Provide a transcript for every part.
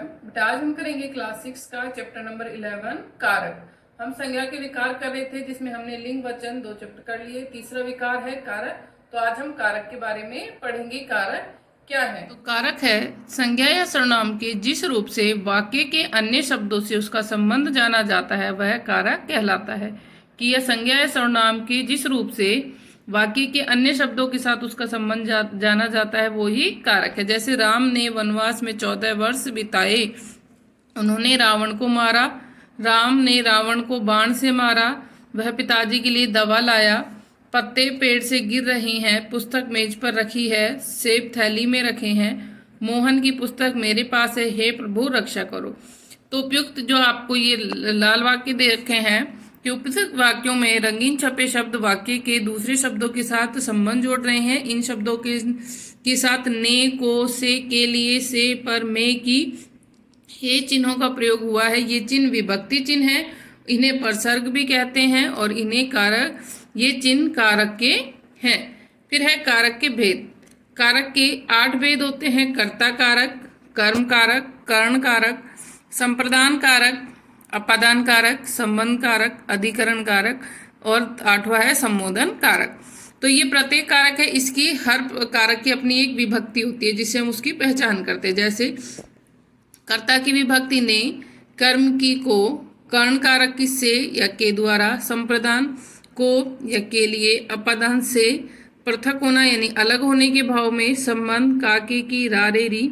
बेटा आज हम करेंगे क्लास 6 का चैप्टर नंबर 11 कारक। हम संज्ञा के विकार कर रहे थे जिसमें हमने लिंग वचन 2 चैप्टर कर लिए। तीसरा विकार है कारक। तो आज हम कारक के बारे में पढ़ेंगे। कारक क्या है? तो कारक है संज्ञा या सर्वनाम के जिस रूप से वाक्य के अन्य शब्दों से उसका संबंध जाना जाता है वह कारक कहलाता है। कि यह संज्ञा या सर्वनाम के जिस रूप से वाक्य के अन्य शब्दों के साथ उसका संबंध जाना जाता है वो ही कारक है। जैसे राम ने वनवास में 14 वर्ष बिताए, उन्होंने रावण को मारा। राम ने रावण को बाण से मारा। वह पिताजी के लिए दवा लाया। पत्ते पेड़ से गिर रही हैं। पुस्तक मेज पर रखी है। सेब थैली में रखे हैं। मोहन की पुस्तक मेरे पास है। हे प्रभु रक्षा करो। तो उपयुक्त जो आपको ये लाल वाक्य दे रखे हैं कि उपयुक्त वाक्यों में रंगीन छपे शब्द वाक्य के दूसरे शब्दों के साथ संबंध जोड़ रहे हैं। इन शब्दों के साथ ने, को, से, के लिए, से, पर, में, की, हे चिन्हों का प्रयोग हुआ है। ये चिन्ह विभक्ति चिन्ह है। इन्हें परसर्ग भी कहते हैं और इन्हें कारक, ये चिन्ह कारक के हैं। फिर है कारक के भेद। कारक के 8 भेद होते हैं। कर्ता कारक, कर्म कारक, कर्ण कारक, संप्रदान कारक, अपादान कारक, संबंध कारक, अधिकरण कारक और 8वां है संबोधन कारक। तो ये प्रत्येक कारक है, इसकी हर कारक की अपनी एक विभक्ति होती है जिससे हम उसकी पहचान करते हैं। जैसे कर्ता की विभक्ति ने, कर्म की को, कर्ण कारक की से या के द्वारा, संप्रदान को या के लिए, अपादान से, पृथक होना यानी अलग होने के भाव में, संबंध काके की रा रे री,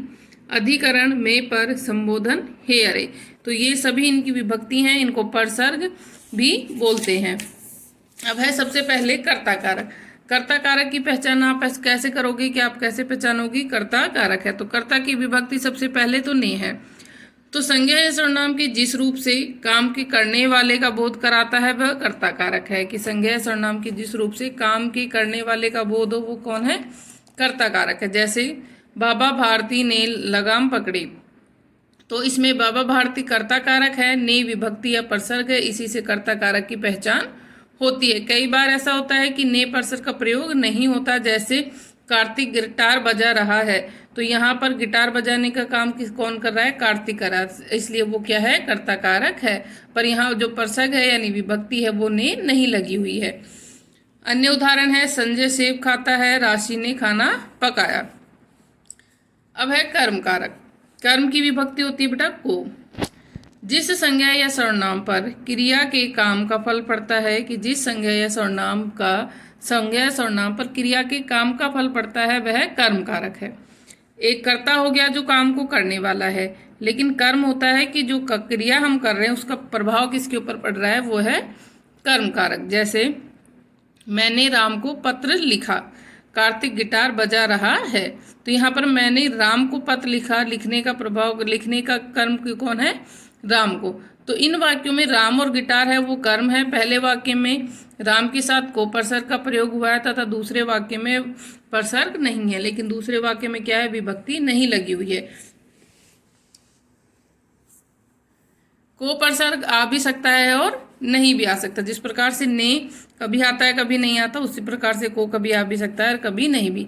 अधिकरण में, पर, संबोधन हे अरे। तो ये सभी इनकी विभक्ति हैं। इनको परसर्ग भी बोलते हैं। अब है सबसे पहले कर्ता कारक। कर्ता कारक की पहचान आप कैसे करोगे कि आप कैसे पहचानोगे कर्ता कारक है? तो कर्ता की विभक्ति सबसे पहले तो ने है। तो संज्ञा या सर्वनाम के जिस रूप से काम के करने वाले का बोध कराता है वह कर्ता कारक है। कि संज्ञा या सर्वनाम के जिस रूप से काम के करने वाले का बोध हो वो कौन है? कर्ता कारक है। जैसे बाबा भारती ने लगाम पकड़ी, तो इसमें बाबा भारती कर्ता कारक है। ने विभक्ति या परसर्ग है, इसी से कर्ता कारक की पहचान होती है। कई बार ऐसा होता है कि ने परसर्ग का प्रयोग नहीं होता। जैसे कार्तिक गिटार बजा रहा है, तो यहाँ पर गिटार बजाने का काम कौन कर रहा है? कार्तिक कर रहा है, इसलिए वो क्या है? कर्ता कारक है। पर यहाँ जो परसर्ग है यानी विभक्ति है वो ने नहीं लगी हुई है। अन्य उदाहरण है संजय सेब खाता है, राशि ने खाना पकाया। अब है कर्म कारक। कर्म की विभक्ति होती है बेटा को। जिस संज्ञा या सर्वनाम पर क्रिया के काम का फल पड़ता है। कि जिस संज्ञा या सर्वनाम पर क्रिया के काम का फल पड़ता है वह कर्म कारक है। एक कर्ता हो गया जो काम को करने वाला है, लेकिन कर्म होता है कि जो क्रिया हम कर रहे हैं उसका प्रभाव किसके ऊपर पड़ रहा है, वो है कर्म कारक। जैसे मैंने राम को पत्र लिखा, कार्तिक गिटार बजा रहा है। तो यहाँ पर मैंने राम को पत्र लिखा, लिखने का प्रभाव, लिखने का कर्म कौन है? राम को। तो इन वाक्यों में राम और गिटार है वो कर्म है। पहले वाक्य में राम के साथ को परसर्ग का प्रयोग हुआ है तथा दूसरे वाक्य में परसर्ग नहीं है। लेकिन दूसरे वाक्य में क्या है? विभक्ति नहीं लगी हुई है। को परसर्ग आ भी सकता है और नहीं भी आ सकता। जिस प्रकार से ने कभी आता है कभी नहीं आता, उसी प्रकार से को कभी आ भी सकता है और कभी नहीं भी।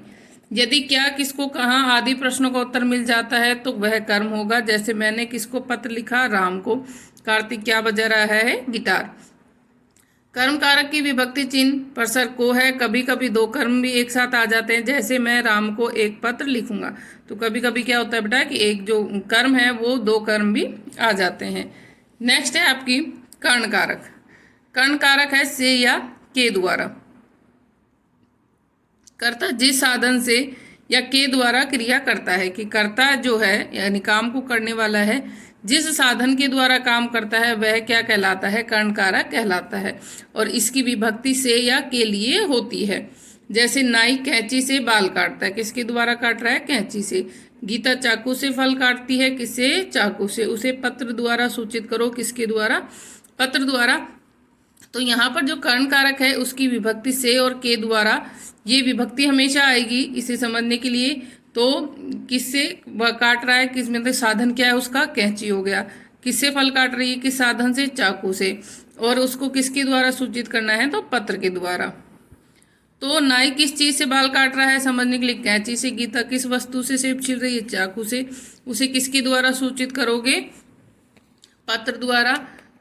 यदि क्या, किसको, कहाँ आदि प्रश्नों का उत्तर मिल जाता है तो वह कर्म होगा। जैसे मैंने किसको पत्र लिखा? राम को। कार्तिक क्या बजा रहा है? गिटार। कर्म कारक की विभक्ति चिन्ह परसर्ग को है। कभी कभी 2 कर्म भी एक साथ आ जाते हैं। जैसे मैं राम को एक पत्र लिखूंगा, तो कभी कभी क्या होता है बेटा कि एक जो कर्म है वो 2 कर्म भी आ जाते हैं। नेक्स्ट है आपकी कर्ण कारक। कर्ण कारक है से या के द्वारा। कर्ता जिस साधन से या के द्वारा क्रिया करता है। कि कर्ता जो है यानी काम को करने वाला है, जिस साधन के द्वारा काम करता है वह क्या कहलाता है? कर्ण कारक कहलाता है। और इसकी विभक्ति से या के लिए होती है। जैसे नाई कैंची से बाल काटता है, किसके द्वारा काट रहा है? कैंची से। गीता चाकू से फल काटती है, किससे? चाकू से। उसे पत्र द्वारा सूचित करो, किसके द्वारा? पत्र द्वारा। तो यहाँ पर जो कर्ण कारक है उसकी विभक्ति से और के द्वारा, ये विभक्ति हमेशा आएगी इसे समझने के लिए। तो किससे वह काट रहा है, किस मतलब साधन क्या है उसका? कैंची हो गया। किससे फल काट रही है? किस साधन से? चाकू से। और उसको किसके द्वारा सूचित करना है? तो पत्र के द्वारा। तो नाई किस चीज से बाल काट रहा है समझने के लिए कैंची से, गीता किस वस्तु से सेब छील रही है, चाकू से, उसे किसके द्वारा सूचित करोगे, पत्र द्वारा।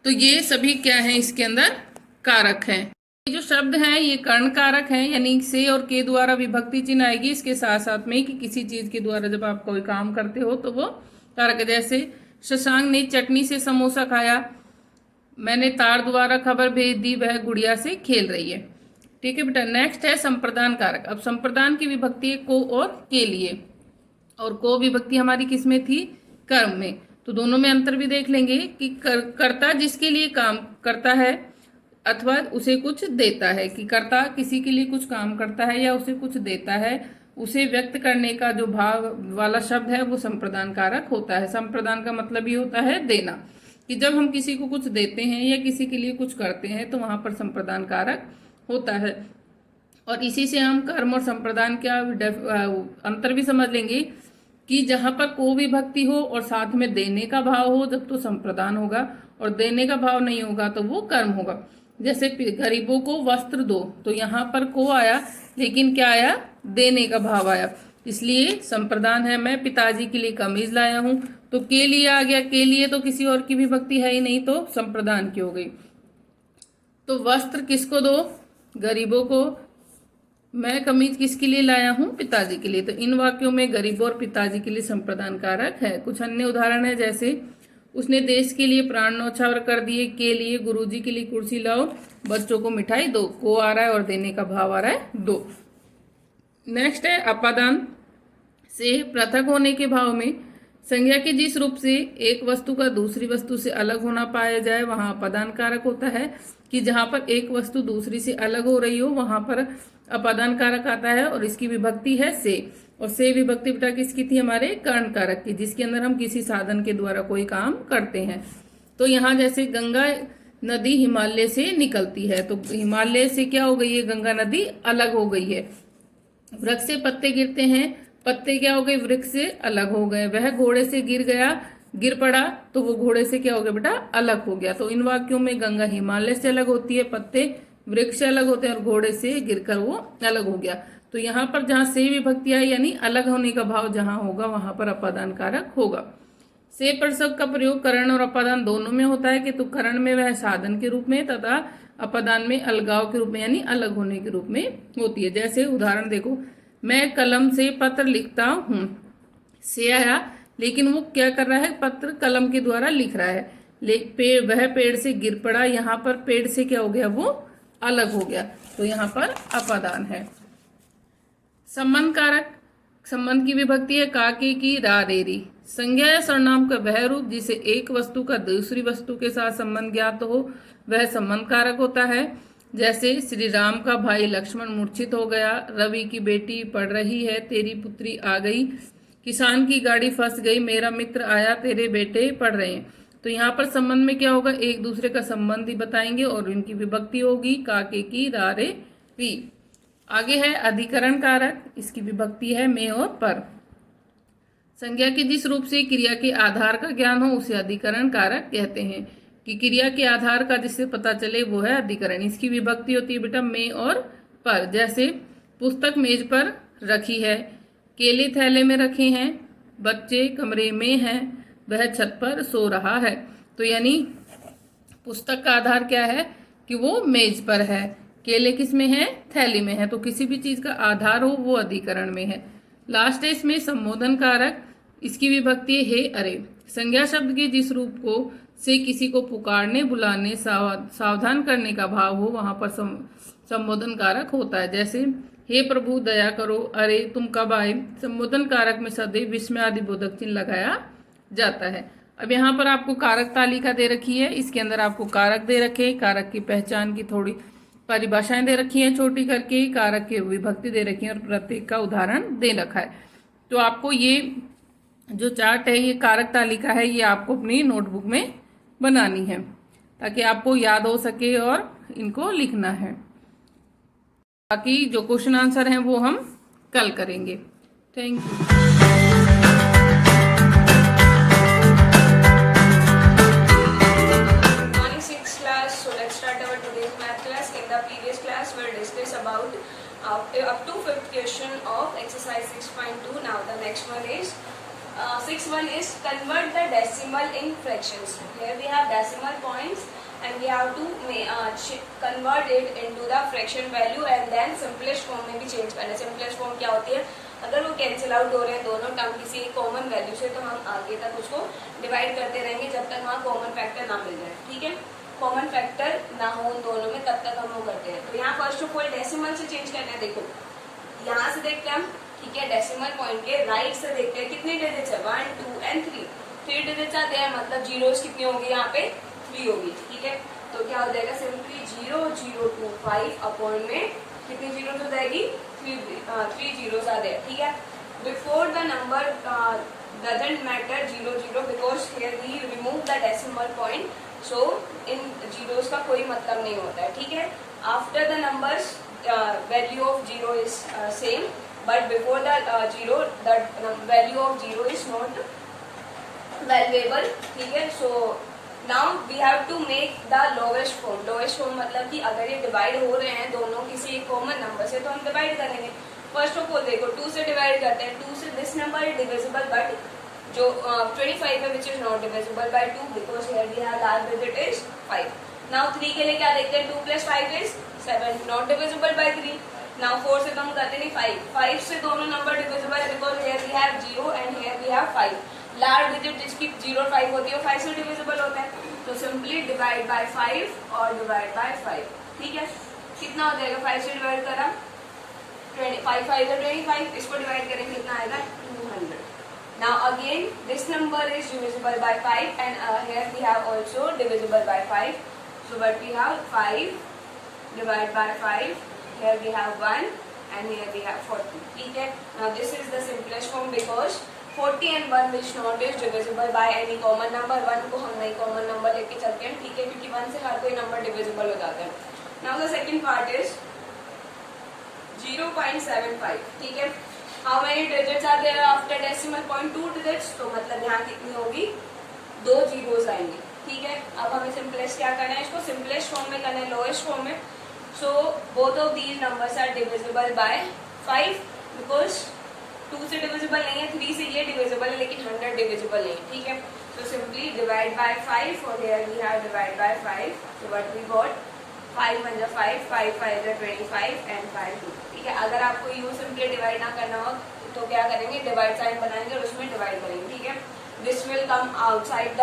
तो ये सभी क्या है, इसके अंदर कारक हैं। ये जो शब्द हैं ये कर्ण कारक हैं, यानी से और के द्वारा विभक्ति चिन्ह आएगी इसके साथ साथ में कि किसी चीज के द्वारा जब आप कोई काम करते हो तो वो कारक। जैसे शशांक ने चटनी से समोसा खाया, मैंने तार द्वारा खबर भेज दी, वह गुड़िया से खेल रही है। ठीक है बेटा। नेक्स्ट है संप्रदान कारक। अब संप्रदान की विभक्ति है को और के लिए, और को विभक्ति हमारी किस में थी, कर्म में। तो दोनों में अंतर भी देख लेंगे कि कर्ता जिसके लिए काम करता है अथवा उसे कुछ देता है, कि कर्ता किसी के लिए कुछ काम करता है या उसे कुछ देता है, उसे व्यक्त करने का जो भाव वाला शब्द है वो संप्रदान कारक होता है। संप्रदान का मतलब ही होता है देना, कि जब हम किसी को कुछ देते हैं या किसी के लिए कुछ करते हैं तो वहां पर संप्रदान कारक होता है। और इसी से हम कर्म और संप्रदान का अंतर भी समझ लेंगे कि जहां पर को विभक्ति हो और साथ में देने का भाव हो जब तो संप्रदान होगा, और देने का भाव नहीं होगा तो वो कर्म होगा। जैसे गरीबों को वस्त्र दो, तो यहाँ पर को आया लेकिन क्या आया, देने का भाव आया, इसलिए संप्रदान है। मैं पिताजी के लिए कमीज लाया हूं, तो के लिए आ गया, के लिए तो किसी और की विभक्ति है ही नहीं, तो संप्रदान की हो गई। तो वस्त्र किसको दो, गरीबों को। मैं कमीज किसके लिए लाया हूं, पिताजी के लिए। तो इन वाक्यों में गरीबों और पिताजी के लिए संप्रदान कारक है। कुछ अन्य उदाहरण है, जैसे उसने देश के लिए प्राण न्यौछावर कर दिए, के लिए गुरुजी के लिए कुर्सी लाओ, बच्चों को मिठाई दो। को आ रहा है और देने का भाव आ रहा है दो। नेक्स्ट है अपादान। से पृथक होने के भाव में संज्ञा के जिस रूप से एक वस्तु का दूसरी वस्तु से अलग होना पाया जाए वहां अपादान कारक होता है, कि जहां पर एक वस्तु दूसरी से अलग हो रही हो वहां पर अपादान कारक आता है, और इसकी विभक्ति है से। और से विभक्ति बेटा किसकी थी, हमारे कर्ण कारक की, जिसके अंदर हम किसी साधन के द्वारा कोई काम करते हैं। तो यहाँ जैसे गंगा नदी हिमालय से निकलती है, तो हिमालय से क्या हो गई है, गंगा नदी अलग हो गई है। वृक्ष से पत्ते गिरते हैं, पत्ते क्या हो गए, वृक्ष से अलग हो गए। वह घोड़े से गिर गया, गिर पड़ा, तो वो घोड़े से क्या हो गया बेटा, अलग हो गया। तो इन वाक्यों में गंगा हिमालय से अलग होती है, पत्ते वृक्ष से अलग होते हैं, और घोड़े से गिरकर वो अलग हो गया। तो यहाँ पर जहाँ से विभक्ति आई यानी अलग होने का भाव जहाँ होगा वहां पर अपादान कारक होगा। से प्रसव का प्रयोग करण और अपादान दोनों में होता है, कि तो करण में वह साधन के रूप में तथा अपादान में अलगाव के रूप में यानी अलग होने के रूप में होती है। जैसे उदाहरण देखो, मैं कलम से पत्र लिखता हूँ, से आया लेकिन वो क्या कर रहा है, पत्र कलम के द्वारा लिख रहा है। वह पेड़ से गिर पड़ा, यहाँ पर पेड़ से क्या हो गया, वो अलग हो गया, तो यहाँ पर अपादान है। संबंध कारक। संबंध की विभक्ति है काके की रारेरी। संज्ञा या सर्वनाम का वह रूप जिसे एक वस्तु का दूसरी वस्तु के साथ संबंध ज्ञात हो वह संबंध कारक होता है। जैसे श्री राम का भाई लक्ष्मण मूर्छित हो गया, रवि की बेटी पढ़ रही है, तेरी पुत्री आ गई, किसान की गाड़ी फंस गई, मेरा मित्र आया, तेरे बेटे पढ़ रहे हैं। तो यहाँ पर संबंध में क्या होगा, एक दूसरे का संबंध ही बताएंगे और इनकी विभक्ति होगी काके की रारे री। आगे है अधिकरण कारक। इसकी विभक्ति है में और पर। संज्ञा के जिस रूप से क्रिया के आधार का ज्ञान हो उसे अधिकरण कारक कहते हैं, कि क्रिया के आधार का जिससे पता चले वो है अधिकरण। इसकी विभक्ति होती है बेटा में और पर। जैसे पुस्तक मेज पर रखी है, केले थैले में रखे हैं, बच्चे कमरे में हैं, वह छत पर सो रहा है। तो यानी पुस्तक का आधार क्या है कि वो मेज पर है, केले किस में है, थैली में है। तो किसी भी चीज का आधार हो वो अधिकरण में है। लास्ट है इसमें संबोधन कारक। इसकी विभक्ति है अरे। संज्ञा शब्द के जिस रूप को से किसी को पुकारने बुलाने सावधान करने का भाव हो वहां पर संबोधन कारक होता है। जैसे हे प्रभु दया करो, अरे तुम कब आए। संबोधन कारक में सदैव विस्मय आदि बोधक चिन्ह लगाया जाता है। अब यहाँ पर आपको कारक तालिका दे रखी है, इसके अंदर आपको कारक दे रखे, कारक की पहचान की थोड़ी परिभाषाएं दे रखी हैं छोटी करके, कारक की विभक्ति दे रखी है और प्रत्येक का उदाहरण दे रखा है। तो आपको ये जो चार्ट है, ये कारक तालिका है, ये आपको अपनी नोटबुक में बनानी है ताकि आपको याद हो सके और इनको लिखना है। बाकी जो क्वेश्चन आंसर हैं वो हम कल करेंगे। Thank you. Morning 6th class. So let's start our today's math class. In the previous class, we'll discuss about up to fifth question of exercise 6.2. Now the next one is 6.1 is convert the decimal in fractions. Here we have decimal points and we have to convert it into the fraction value and then simplest form में भी change करना है. Simplest form क्या होती है? अगर वो cancel out हो रहे हैं दोनों टर्म किसी एक कॉमन वैल्यू से तो हम आगे तक उसको डिवाइड करते रहेंगे जब तक वहाँ कॉमन फैक्टर ना मिल जाए. ठीक है, कॉमन फैक्टर ना हो उन दोनों में तब तक हम वो करते हैं. तो यहाँ फर्स्ट ऑफ ऑल डेसिमल से चेंज करना है. देखो यहाँ से देखते हैं हम. ठीक है, डेसिमल पॉइंट के राइट से देखते हैं कितने डिजिट्स है 1 2 एंड 3. 3 डिजिट्स आते हैं मतलब जीरोस कितनी होगी यहाँ पे 3 होगी. ठीक है, तो क्या हो जाएगा सिंपली 0025 अपॉन में कितनी जीरोस हो जाएगी 3 जीरोस आ जाए. ठीक है, before the number doesn't matter 00 because here we remove the decimal point, so in zeros का कोई मतलब नहीं होता है. ठीक है, after the numbers value of 0 is same but before the 0 the value of 0 is not valuable. ठीक है, so now we have to make the lowest form. lowest form मतलब कि अगर ये डिवाइड हो रहे हैं दोनों किसी एक कॉमन नंबर से तो हम डिवाइड करेंगे. फर्स्ट ऑफ ऑल देखो 2 से डिवाइड करते हैं. 2 से this number is divisible but जो 25 है which is not divisible by 2 because here we have large digit is 5. Now 3 के लिए क्या देखते हैं 2 + 5 is 7 not divisible by 3. Now 4 से तो हम करते नहीं 5. 5 से दोनों नंबर डिविजिबल है because here we have 0 and here we have 5. Large digit जिसकी 0 और 5 होती है 5 से डिविजिबल होता है. तो सिंपली डिवाइड बाय 5 और डिवाइड बाय 5. ठीक है, कितना हो जाएगा 5 से डिवाइड करा 25 5 25. इसको डिवाइड करेंगे कितना आएगा 200. Now again this number is divisible by 5 and here we have also divisible by 5. So what we have 5 divided by 5. Here we have 1 and here we have 40. ठीक है, now this is the simplest form because 40 and 1 which not is divisible by any common number. 1 को हम नहीं common number लेके चलते हैं. ठीक है, क्योंकि 1 से हर कोई number divisible हो जाता है. Now the second part is 0.75. ठीक है, how many digits are there after decimal point 2 digits. तो मतलब यहाँ कितनी होगी 2 जीरोस आएंगे. ठीक है, अब हमें सिंपलेस्ट क्या करना है इसको सिंपलेस्ट फॉर्म में करना है लोएस्ट फॉर्म में. So both of these numbers are divisible by 5 because 2 से डिविजिबल नहीं है 3 से ये डिविजिबल है लेकिन 100 डिविजिबल नहीं. ठीक है, तो सिंपली डिवाइड बाय 5 और here we have divide by 5. So what we got 5 1 5 5 5 25 and 5 2. ठीक है, अगर आपको यूं सिंपली डिवाइड ना करना हो तो क्या करेंगे डिवाइड साइन बनाएंगे और उसमें डिवाइड करेंगे. ठीक है, this will come outside the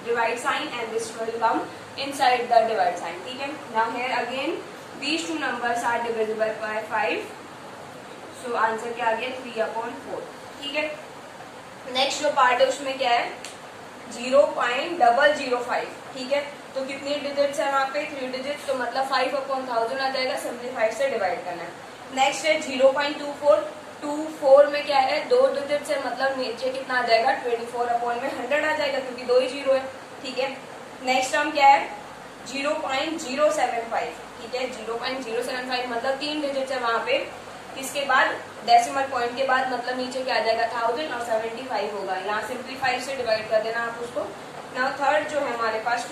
divide sign and this will come inside the divide sign. ठीक है, now here again these two numbers are divisible by 5. So answer क्या आ गया 3/4. ठीक है, नेक्स्ट जो पार्ट है उसमें क्या है 0.005. ठीक है, तो कितनी डिजिट्स है वहाँ पे 3 डिजिट्स. तो मतलब 5/1000 आ जाएगा. सिंपली 5 से डिवाइड करना है. नेक्स्ट है 0.24. 24 में क्या है 2 डिजिट्स है मतलब नीचे कितना आ जाएगा 24/100 आ जाएगा क्योंकि 2 ही जीरो है. ठीक है, नेक्स्ट टर्म क्या है 0.075. ठीक है, 0.075 मतलब 3 डिजिट्स है वहाँ पे. इसके बाद डेसिमल पॉइंट के बाद मतलब नीचे क्या आ जाएगा 1000 और 75 होगा. यहाँ सिंपली 5 से डिवाइड कर देना आप उसको. नाउ थर्ड जो है हमारे पास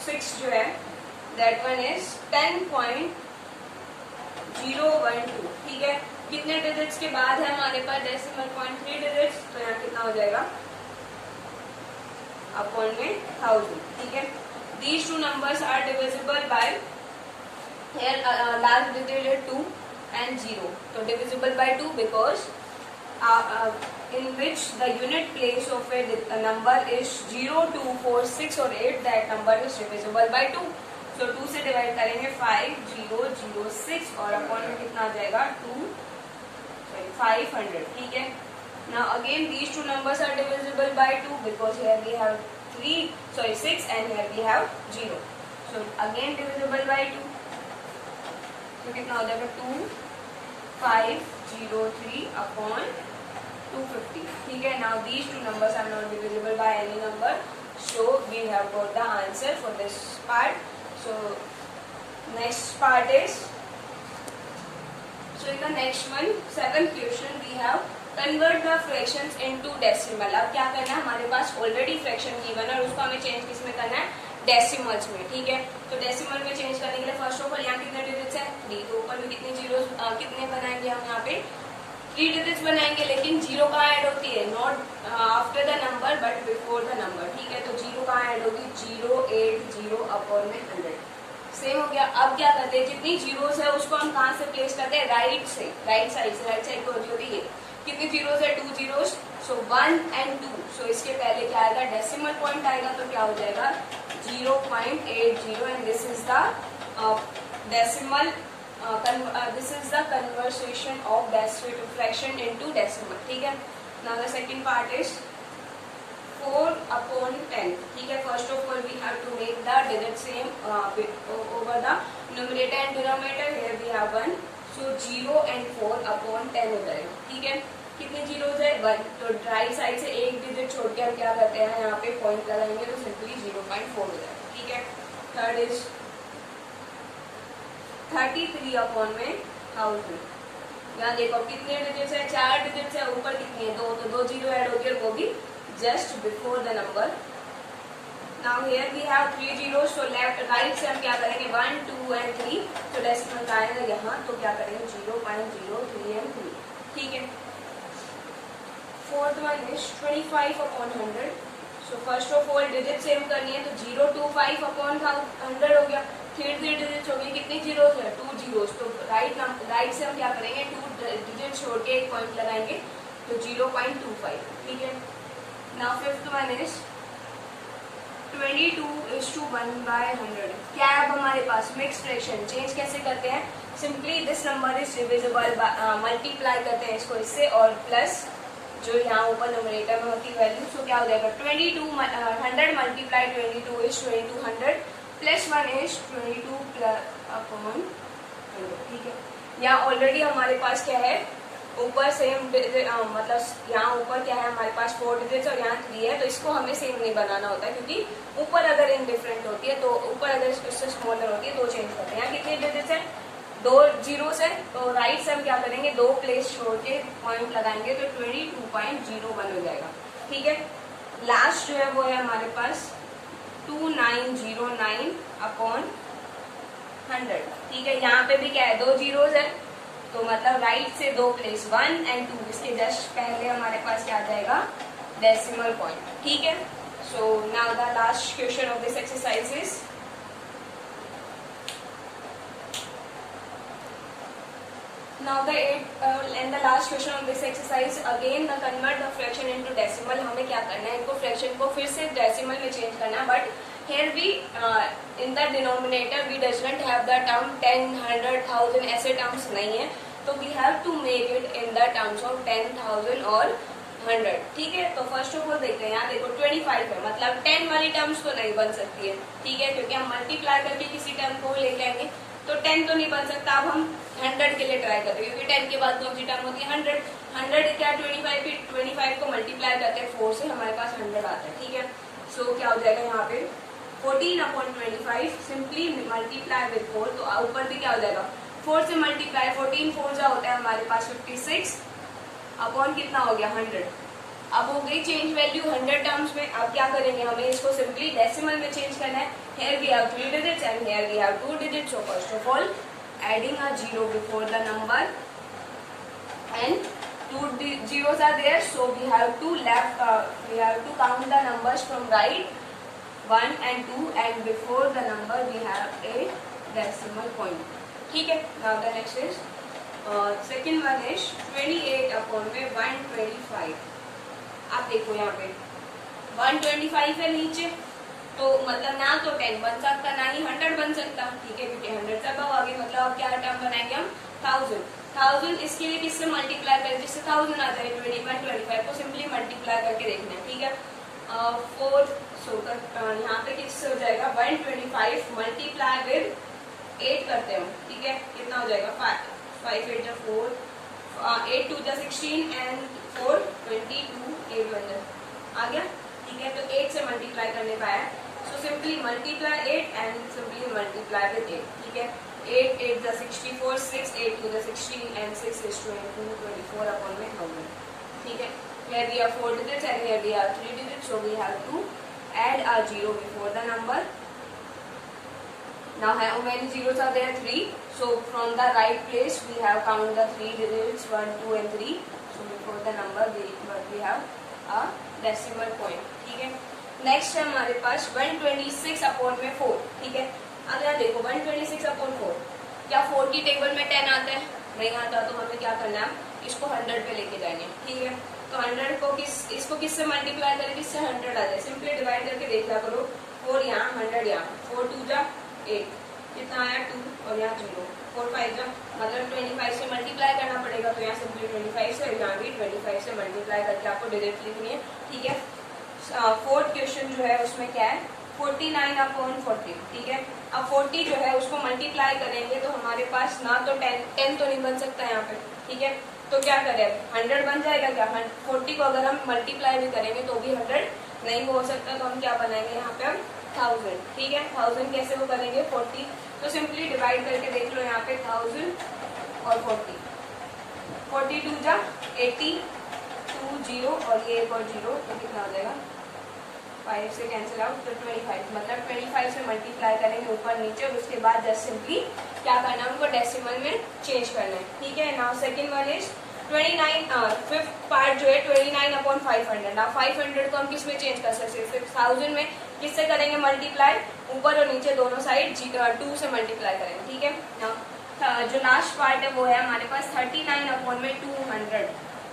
6 जो है दैट वन इज 10.012. ठीक है, कितने डिजिट्स के बाद है हमारे पास डेसिमल पॉइंट 3 डिजिट्स. तो यहाँ कितना हो जाएगा अपॉन में 1000. ठीक है, these two numbers are divisible by here last digit है 2 and 0. So divisible by 2 because in which the unit place of a number is 0, 2, 4, 6 or 8, that number is divisible by 2. So 2 से divide करेंगे 5 0 0 6 और upon में कितना आ जाएगा 500. ठीक है, now again these two numbers are divisible by 2 because here we have 6 and here we have 0. So again divisible by 2. तो कितना हो जाएगा 2503 अपॉन 250. ठीक है, now these two numbers are not divisible by any number. So we have got the answer for this part. So next part is so in the next one 7th question we have convert the fractions into decimal. अब क्या करना है हमारे पास already fraction given है और उसको हमें change किस में करना है डेसिमल्स में. ठीक है, तो डेसिमल में चेंज करने के लिए फर्स्ट ऑफ ऑल यहाँ कितने डिजिट्स है 3, तो ऊपर में कितने जीरो कितने बनाएंगे हम यहाँ पे 3 डिजिट्स बनाएंगे, लेकिन जीरो कहाँ ऐड होती है, not after the number but before the number, ठीक है। तो जीरो कहाँ ऐड होगी, 0 8 0 अपॉन में 100, सेम हो गया। अब क्या करते हैं, जितनी जीरोस है उसको हम कहाँ से प्लेस करते हैं, राइट से, राइट साइड से, राइट साइड को होती है कितनी जीरोस है 2 जीरोस, सो 1 and 2, सो इसके पहले क्या आएगा, डेसिमल पॉइंट आएगा, तो क्या हो जाएगा 0.80 and this is the decimal, this is the conversion of decimal fraction into decimal, ठीक है। Now the second part is 4 upon 10, ठीक है। First of all we have to make the digit same over the numerator and denominator, here we have 1, so 0 and 4 upon 10 हो जाएगा, ठीक है। कितने zeros है 1, तो राइट साइड से एक डिजिट छोड़ के हम क्या करते हैं, यहाँ पे पॉइंट लगाएंगे तो सिंपली 0.4 हो जाएगा, ठीक है। थर्ड इज 33 अपॉन में 1000, यहाँ देखो कितने डिजिट्स है, 4 डिजिट्स है, ऊपर कितनी है 2, तो 2 जीरो ऐड होती है, वो भी just before the number. Now here we have 3 zeros, तो लेफ्ट राइट से हम क्या करेंगे 1 2 एंड 3, तो डेसिमल का आएगा यहाँ, तो क्या करेंगे 0.03 एंड 3, ठीक है। Fourth one is 25 upon 100, so first of all digit same करनी है, तो 025 अपॉन 100 हो गया, 3 डिजिट्स हो गई, कितनी जीरोस है 2 जीरोस, तो राइट से हम क्या करेंगे 2 डिजिट छोड़ के एक पॉइंट लगाएंगे, तो 0.25, ठीक है। नाउ फिफ्थ वन इज 22:1/100, क्या है अब हमारे पास मिक्स फ्रैक्शन, चेंज कैसे करते हैं, simply this number is divisible, multiply करते हैं इसको इससे, और प्लस जो यहाँ ऊपर न्यूमरेटर में होती है वैल्यू, सो क्या हो जाएगा 100 multiply 22 is 2200 plus 1 is 22 upon 100, ठीक है। यहाँ ऑलरेडी हमारे पास क्या है, ऊपर सेम मतलब यहाँ ऊपर क्या है हमारे पास 4 डिजिट्स और यहाँ 3 है, तो इसको हमें सेम नहीं बनाना होता है, क्योंकि ऊपर अगर इनडिफरेंट होती है, तो ऊपर अगर इससे स्मॉलर होती है तो चेंज करते हैं। यहाँ कितने डिजिट्स है 2 जीरोस है, तो राइट से हम क्या करेंगे 2 प्लेस छोड़ के पॉइंट लगाएंगे, तो 22.01 हो जाएगा, ठीक है। लास्ट जो है वो है हमारे पास 2909 अपॉन 100, ठीक है। यहाँ पे भी क्या है 2 जीरोस है, तो मतलब राइट से 2 प्लेस 1 and 2, इसके जस्ट पहले हमारे पास क्या आ जाएगा डेसिमल पॉइंट, ठीक है। So now the last question of this exercise is now the and the last question of this exercise again the convert the fraction into decimal, हमें क्या करना है, इनको फ्रैक्शन को फिर से डेसिमल में चेंज करना है, but here we in the denominator we doesn't have the term 10 100 1000 ऐसे टर्म्स नहीं है, तो we have to make it in the terms of 10,000 और 100, ठीक है। तो फर्स्ट ऑफ ऑल देखते हैं, यहाँ देखो 25 है, मतलब 10 वाली टर्म्स तो नहीं बन सकती है, ठीक है, क्योंकि हम मल्टीप्लाई करके किसी टर्म को लेके आएंगे, तो 10 तो नहीं बन सकता। अब हम 100 के लिए ट्राई करते हैं, क्योंकि 10 के बाद कौन सी टर्म होती है 100, 100 क्या 25 को मल्टीप्लाई करते हैं 4 से, हमारे पास 100 आता है, ठीक है। सो क्या हो जाएगा यहाँ पे 14 अपॉन 25, सिंपली मल्टीप्लाई विद 4, तो ऊपर भी क्या हो जाएगा 4 से मल्टीप्लाई, 14 4 जा होता है हमारे पास 56 अपॉन कितना हो गया 100। अब हो गई चेंज वैल्यू 100 टर्म्स में। अब क्या करेंगे, हमें इसको सिंपली डेसिमल में चेंज करना है। Here we have 3 digits and here we have 2 digits. So first of all, adding a 0 before the number and 2 zeros are there. So we have to count the numbers from right 1 and 2, and before the number we have a decimal point. ठीक है। Now the next is second one is 28 upon में 125. आप देखो यहाँ पे 125 है नीचे, तो मतलब ना तो 10 बन सकता ना ही 100 बन सकता, ठीक है, क्योंकि 100 से अब आगे मतलब अब क्या टर्म बनाएंगे हम 1000 इसके लिए किससे मल्टीप्लाई करें, जिससे 1000 आ जाए। 25 को सिंपली मल्टीप्लाई करके देखना है, ठीक है। 4 यहाँ पे किससे हो जाएगा 125 मल्टीप्लाई विद 8 करते हैं, ठीक है, कितना हो जाएगा 5 8 4 8 2 16 एंड 4 22 8 1 आ गया, ठीक है। तो 8 से मल्टीप्लाई करने का है, so simply multiply 8 and simply multiply with 8, ठीक है। 8 8 64 6 8 2 16 एंड 6 is 22 24 upon में 1000, ठीक है। Here we have 4 digits and here we have 3 digits, so we have to add a 0 before the number Now how many zeros are there? 3. So from the right place we have count the 3 digits 1, 2 and 3. So before the number we have a decimal point. ठीक है. Next है हमारे पास 126 upon में 4. ठीक है. अब यहाँ देखो 126 अपॉन 4. क्या 4 की टेबल में 10 आता है? नहीं आता. तो हमें क्या करना है, इसको 100 पे लेके जाएंगे. ठीक है. तो 100 को इसको किससे मल्टीप्लाई करें, किससे 100 आ जाए. सिंपली डिवाइड करके देख लिया करो. 4 यहाँ 100 यहाँ. 4 2 जा 8. कितना आया 2 और यहाँ 0. 4 5 जा मतलब 25 से मल्टीप्लाई करना पड़ेगा. तो यहाँ सिंपली 25 से, यहाँ भी 25 से मल्टीप्लाई करके आपको डिजिट लिखनी है. ठीक है. फोर्थ क्वेश्चन जो है उसमें क्या है, 49 अपॉन 40. ठीक है. अब 40 जो है उसको मल्टीप्लाई करेंगे तो हमारे पास ना तो 10 तो नहीं बन सकता यहाँ पे. ठीक है. तो क्या करें, 100 बन जाएगा क्या. 40 को अगर हम मल्टीप्लाई भी करेंगे तो भी 100 नहीं हो सकता. तो हम क्या बनाएंगे यहाँ पे हम 1000. ठीक है. 1000 कैसे वो करेंगे 40. तो सिंपली डिवाइड करके देख लो यहाँ पे 1000 और 40. 42 जा 80, 2 0 और ये एक और 0 तो कितना आ जाएगा 5 से कैंसिल आउट. तो 25 मतलब 25 से मल्टीप्लाई करेंगे ऊपर नीचे. और उसके बाद जस्ट सिंपली क्या करना है, उनको डेसिमल में चेंज करना है. ठीक है. Now second one is 29. Fifth part जो है 29 अपॉन 500. नाउ 500 को हम किस में चेंज कर सकते हैं, 1000 में. किससे करेंगे मल्टीप्लाई, ऊपर और नीचे दोनों साइड 2 से मल्टीप्लाई करेंगे. ठीक है. नाउ जो लास्ट पार्ट है वो है हमारे पास 39 अपॉन में 200.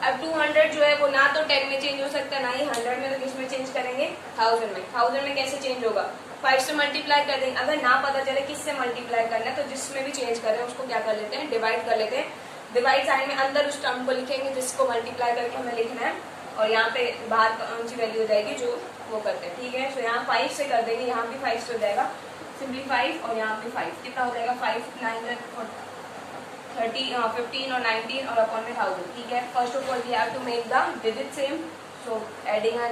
अब 200 जो है वो ना तो 10 में चेंज हो सकता है ना ही 100 में. तो किस में चेंज करेंगे 1000 में. 1000 में कैसे चेंज होगा, 5 से मल्टीप्लाई कर देंगे. अगर ना पता चले किससे मल्टीप्लाई करना है तो जिसमें भी चेंज करें उसको क्या कर लेते हैं, डिवाइड कर लेते हैं. डिवाइड साइड में अंदर उस टर्म को लिखेंगे जिसको मल्टीप्लाई करके हमें लिखना है. और यहाँ पे बाहर कौन सी वैल्यू हो जाएगी जो वो करते हैं. ठीक है. तो यहाँ 5 से कर देंगे, यहाँ भी 5 से हो जाएगा. सिंपली 5 और यहाँ पे 5 कितना हो जाएगा 5 9 30 15 और 19 और अपॉन में 1000. ठीक है. First of all we have to make the digit same. So adding a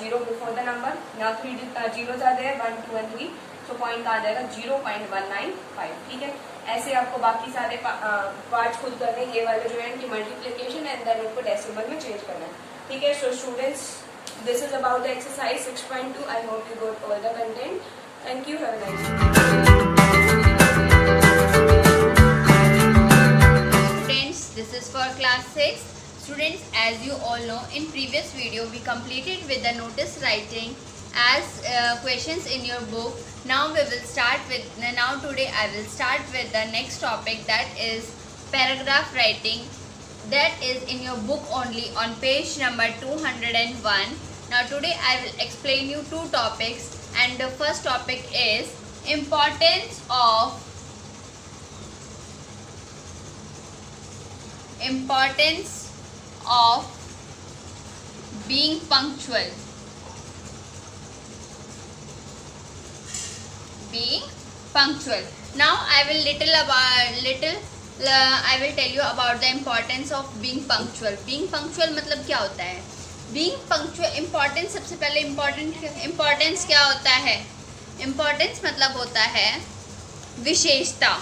0 before the number. Now 3 zeros आते हैं 1 2 and 3. सो पॉइंट आ जाएगा 0.195. ठीक है. ऐसे आपको बाकी सारे पार्ट्स खुद करने. ये वाले जो है इनकी मल्टीप्लिकेशन एंड देन उनको डेसिमल में चेंज करना है. ठीक है. So students, this is about the exercise 6.2. I hope you got all the content. Thank you. Have a nice day. This is for class 6. Students, as you all know, in previous video we completed with the notice writing as questions in your book. Now today I will start with the next topic, that is paragraph writing. That is in your book only on page number 201. Now today I will explain you 2 topics, and the first topic is importance of being punctual. Now I will I will tell you about the importance of being punctual. Being punctual मतलब क्या होता है. Being punctual importance, सबसे पहले importance क्या होता है. Importance मतलब होता है विशेषता.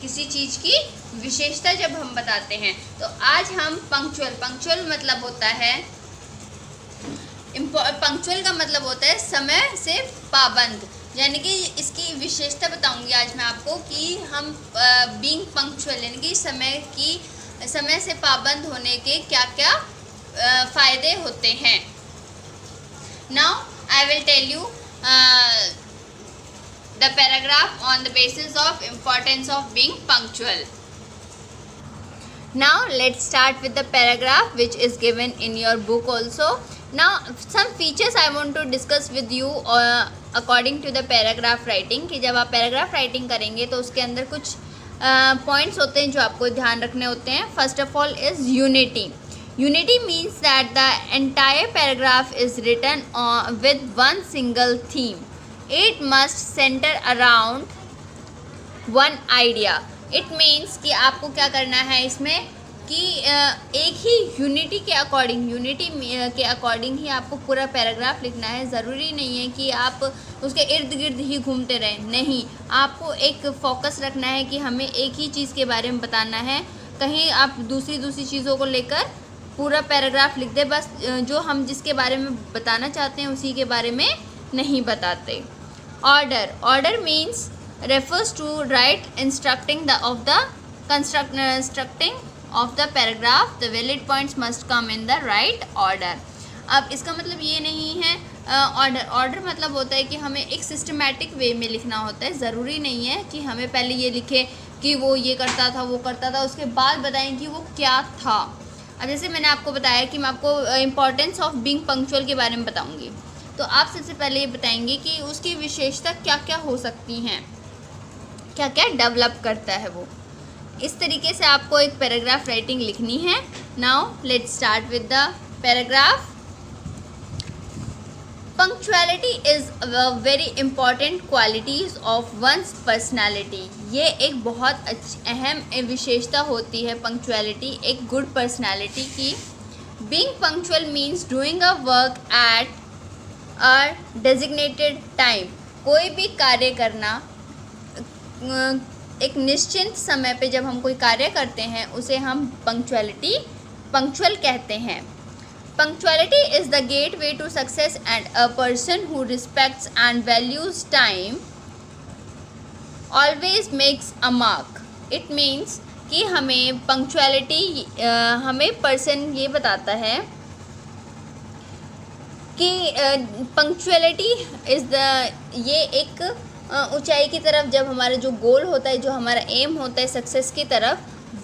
किसी चीज़ की विशेषता जब हम बताते हैं. तो आज हम पंक्चुअल मतलब होता है, पंक्चुअल का मतलब होता है समय से पाबंद. यानी कि इसकी विशेषता बताऊंगी आज मैं आपको कि हम बीइंग पंक्चुअल यानी कि समय से पाबंद होने के क्या क्या फ़ायदे होते हैं. Now I will tell you the paragraph on the basis of importance of being punctual. Now let's start with the paragraph which is given in your book also. Now some features I want to discuss with you according to the paragraph writing. कि जब आप paragraph writing करेंगे तो उसके अंदर कुछ points होते हैं जो आपको ध्यान रखने होते हैं. First of all is unity. Unity means that the entire paragraph is written with one single theme. It must center around one idea. It means कि आपको क्या करना है इसमें कि एक ही यूनिटी के अकॉर्डिंग ही आपको पूरा पैराग्राफ लिखना है. ज़रूरी नहीं है कि आप उसके इर्द गिर्द ही घूमते रहें. नहीं, आपको एक फोकस रखना है कि हमें एक ही चीज़ के बारे में बताना है. कहीं आप दूसरी चीज़ों को लेकर पूरा पैराग्राफ लिख दे, बस जो हम जिसके बारे में बताना चाहते हैं उसी के बारे में नहीं बताते. Order means refers to right instructing constructing of the paragraph. The valid points must come in the right order. अब इसका मतलब ये नहीं है ऑर्डर मतलब होता है कि हमें एक सिस्टमेटिक वे में लिखना होता है. ज़रूरी नहीं है कि हमें पहले ये लिखे कि वो ये करता था वो करता था, उसके बाद बताएं कि वो क्या था. अब जैसे मैंने आपको बताया कि मैं आपको इम्पॉर्टेंस ऑफ बीइंग पंक्चुअल के बारे में बताऊंगी, तो आप सबसे पहले ये बताएंगे कि उसकी विशेषता क्या क्या हो सकती हैं, क्या क्या डेवलप करता है वो. इस तरीके से आपको एक पैराग्राफ राइटिंग लिखनी है. Now let's start with the paragraph. Punctuality is a very important qualities of one's personality. ये एक बहुत अहम विशेषता होती है पंक्चुअलिटी एक गुड पर्सनैलिटी की. Being punctual means doing a work at a designated time. कोई भी कार्य करना एक निश्चित समय पे जब हम कोई कार्य करते हैं उसे हम पंक्चुअल कहते हैं. Punctuality is the gateway to success, and a person who respects and values time always makes a mark. It means कि हमें punctuality हमें person ये बताता है कि punctuality is the ये एक ऊंचाई की तरफ जब हमारा जो गोल होता है, जो हमारा एम होता है सक्सेस की तरफ,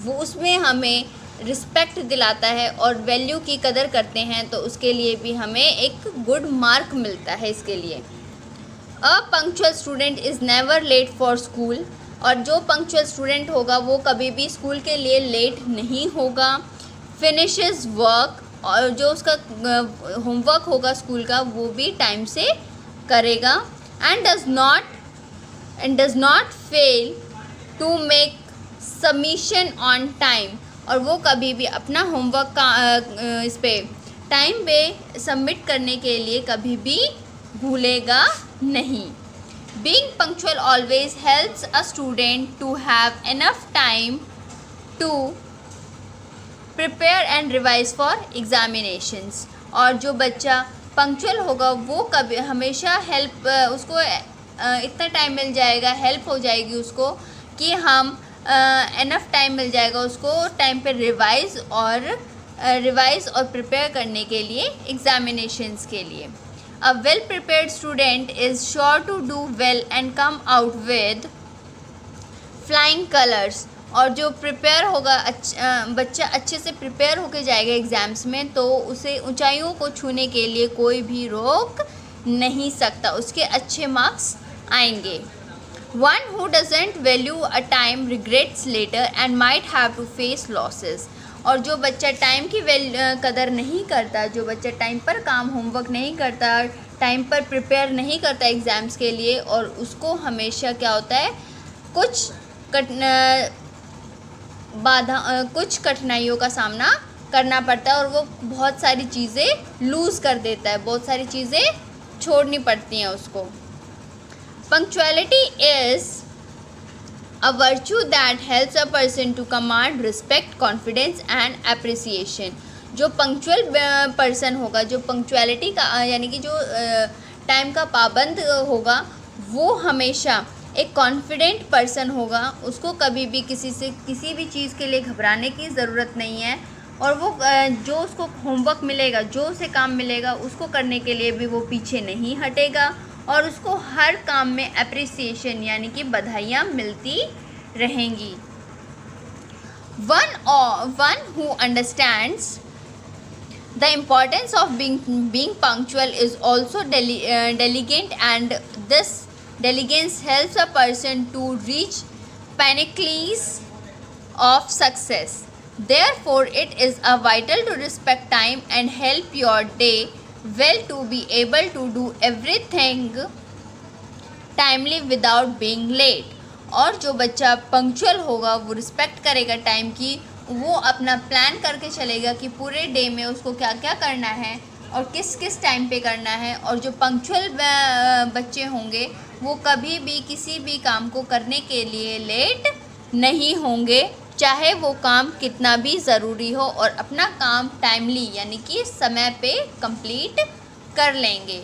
वो उसमें हमें रिस्पेक्ट दिलाता है और वैल्यू की कदर करते हैं, तो उसके लिए भी हमें एक गुड मार्क मिलता है. इसके लिए a punctual student is never late for school. और जो पंक्चुअल स्टूडेंट होगा वो कभी भी स्कूल के लिए लेट नहीं होगा. Finishes work. और जो उसका होमवर्क होगा स्कूल का वो भी टाइम से करेगा. And does not fail to make submission on time. और वो कभी भी अपना होमवर्क का इस पे टाइम पे सबमिट करने के लिए कभी भी भूलेगा नहीं. Being punctual always helps a student to have enough time to prepare and revise for examinations. और जो बच्चा पंक्चुअल होगा वो कभी हमेशा उसको इतना टाइम मिल जाएगा, हेल्प हो जाएगी उसको कि हम इनफ टाइम मिल जाएगा उसको टाइम पे रिवाइज और प्रिपेयर करने के लिए एग्जामिनेशंस के लिए. A well prepared student is sure to do well and come out with flying colours. और जो प्रिपेयर होगा बच्चा अच्छे से प्रिपेयर होकर जाएगा एग्ज़ाम्स में, तो उसे ऊंचाइयों को छूने के लिए कोई भी रोक नहीं सकता, उसके अच्छे मार्क्स आएंगे. One who doesn't value a time regrets later and might have to face losses. और जो बच्चा टाइम की कदर नहीं करता, जो बच्चा टाइम पर काम होमवर्क नहीं करता, टाइम पर प्रिपेयर नहीं करता एग्ज़ाम्स के लिए, और उसको हमेशा क्या होता है कुछ कठिनाइयों का सामना करना पड़ता है और वो बहुत सारी चीज़ें लूज़ कर देता है, बहुत सारी चीज़ें छोड़नी पड़ती हैं उसको. Punctuality is a virtue that helps a person to command respect, confidence and appreciation. जो पंक्चुअल पर्सन होगा, जो पंक्चुअलिटी का यानी कि जो टाइम का पाबंद होगा, वो हमेशा एक कॉन्फिडेंट पर्सन होगा. उसको कभी भी किसी भी चीज़ के लिए घबराने की ज़रूरत नहीं है. और वो जो उसको होमवर्क मिलेगा, जो उसे काम मिलेगा, उसको करने के लिए भी वो पीछे नहीं हटेगा और उसको हर काम में अप्रिसिएशन यानी कि बधाइयाँ मिलती रहेंगी. One who understands the importance of being punctual is also diligent, and this diligence helps a person to reach pinnacles of success. Therefore, it is vital to respect time and help your day well to be able to do everything timely without being late. और जो बच्चा punctual होगा वो respect करेगा time की, वो अपना plan करके चलेगा कि पूरे डे में उसको क्या क्या करना है और किस किस टाइम पे करना है. और जो पंक्चुअल बच्चे होंगे वो कभी भी किसी भी काम को करने के लिए लेट नहीं होंगे, चाहे वो काम कितना भी ज़रूरी हो, और अपना काम टाइमली यानी कि समय पे कंप्लीट कर लेंगे.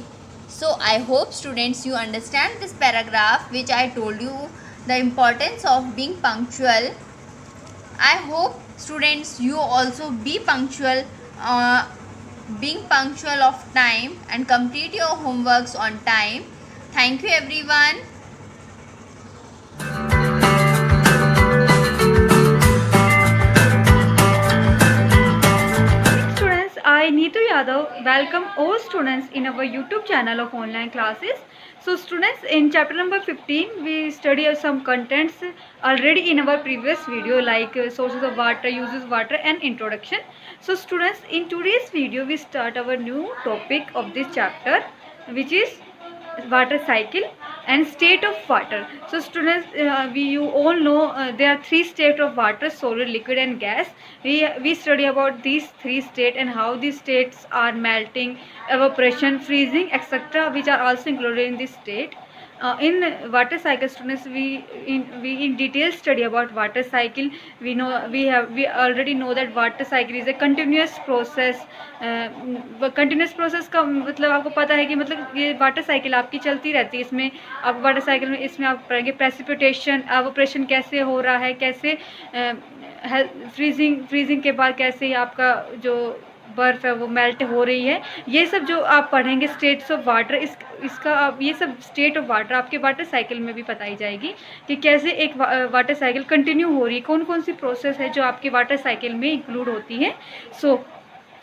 So I hope students you understand this paragraph which I told you the importance of being punctual. I hope students you also be punctual, being punctual of time and complete your homeworks on time. Thank you everyone. Students, I Neetu Yadav welcome all students in our YouTube channel of online classes. So students, in chapter number 15 we study some contents already in our previous video, like sources of water, uses water and introduction. So students, in today's video we start our new topic of this chapter, which is water cycle and state of water. So students, you all know there are three states of water: solid, liquid and gas. We study about these three states and how these states are: melting, evaporation, freezing, etc., which are also included in this state. In water cycle, students, we in detail study about water cycle. We already know that water cycle is a continuous process. Continuous process का मतलब आपको पता है कि मतलब ये water cycle आपकी चलती रहती है. इसमें आप वाटर साइकिल में इसमें आप पढ़ेंगे प्रेसिपिटेशन, एवोपरेशन कैसे हो रहा है, कैसे फ्रीजिंग के बाद कैसे आपका जो बर्फ़ है वो मेल्ट हो रही है. ये सब जो आप पढ़ेंगे स्टेट्स ऑफ वाटर, इसका आप ये सब स्टेट ऑफ वाटर आपके वाटर साइकिल में भी बताई जाएगी कि कैसे एक वाटर साइकिल कंटिन्यू हो रही है, कौन कौन सी प्रोसेस है जो आपके वाटर साइकिल में इंक्लूड होती है. सो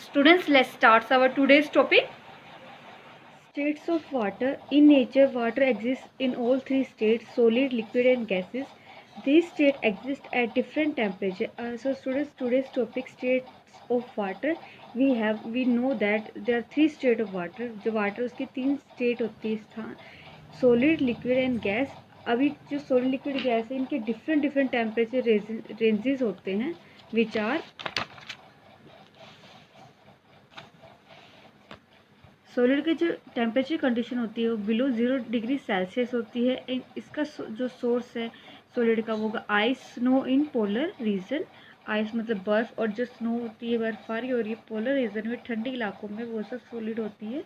students, let's start our today's topic. States of water. In nature, water exists in all three states: solid, liquid and gases. These states exist at different temperature. So students, today's topic, states of water. We know that there are three states of water. जो water उसके तीन state होती है, स्थान solid, liquid and gas. अभी जो solid, liquid, gas है, इनके different temperature ranges होते हैं, which are सॉलिड की जो टेम्परेचर कंडीशन होती है वो बिलो 0 डिग्री सेल्सियस होती है. इसका जो सोर्स है सॉलिड का वो होगा ice, snow in polar region. Ice मतलब बर्फ़, और जो स्नो होती है बर्फबारी हो रही है पोलर रीजन में, ठंडे इलाकों में, वो सब सॉलिड होती है.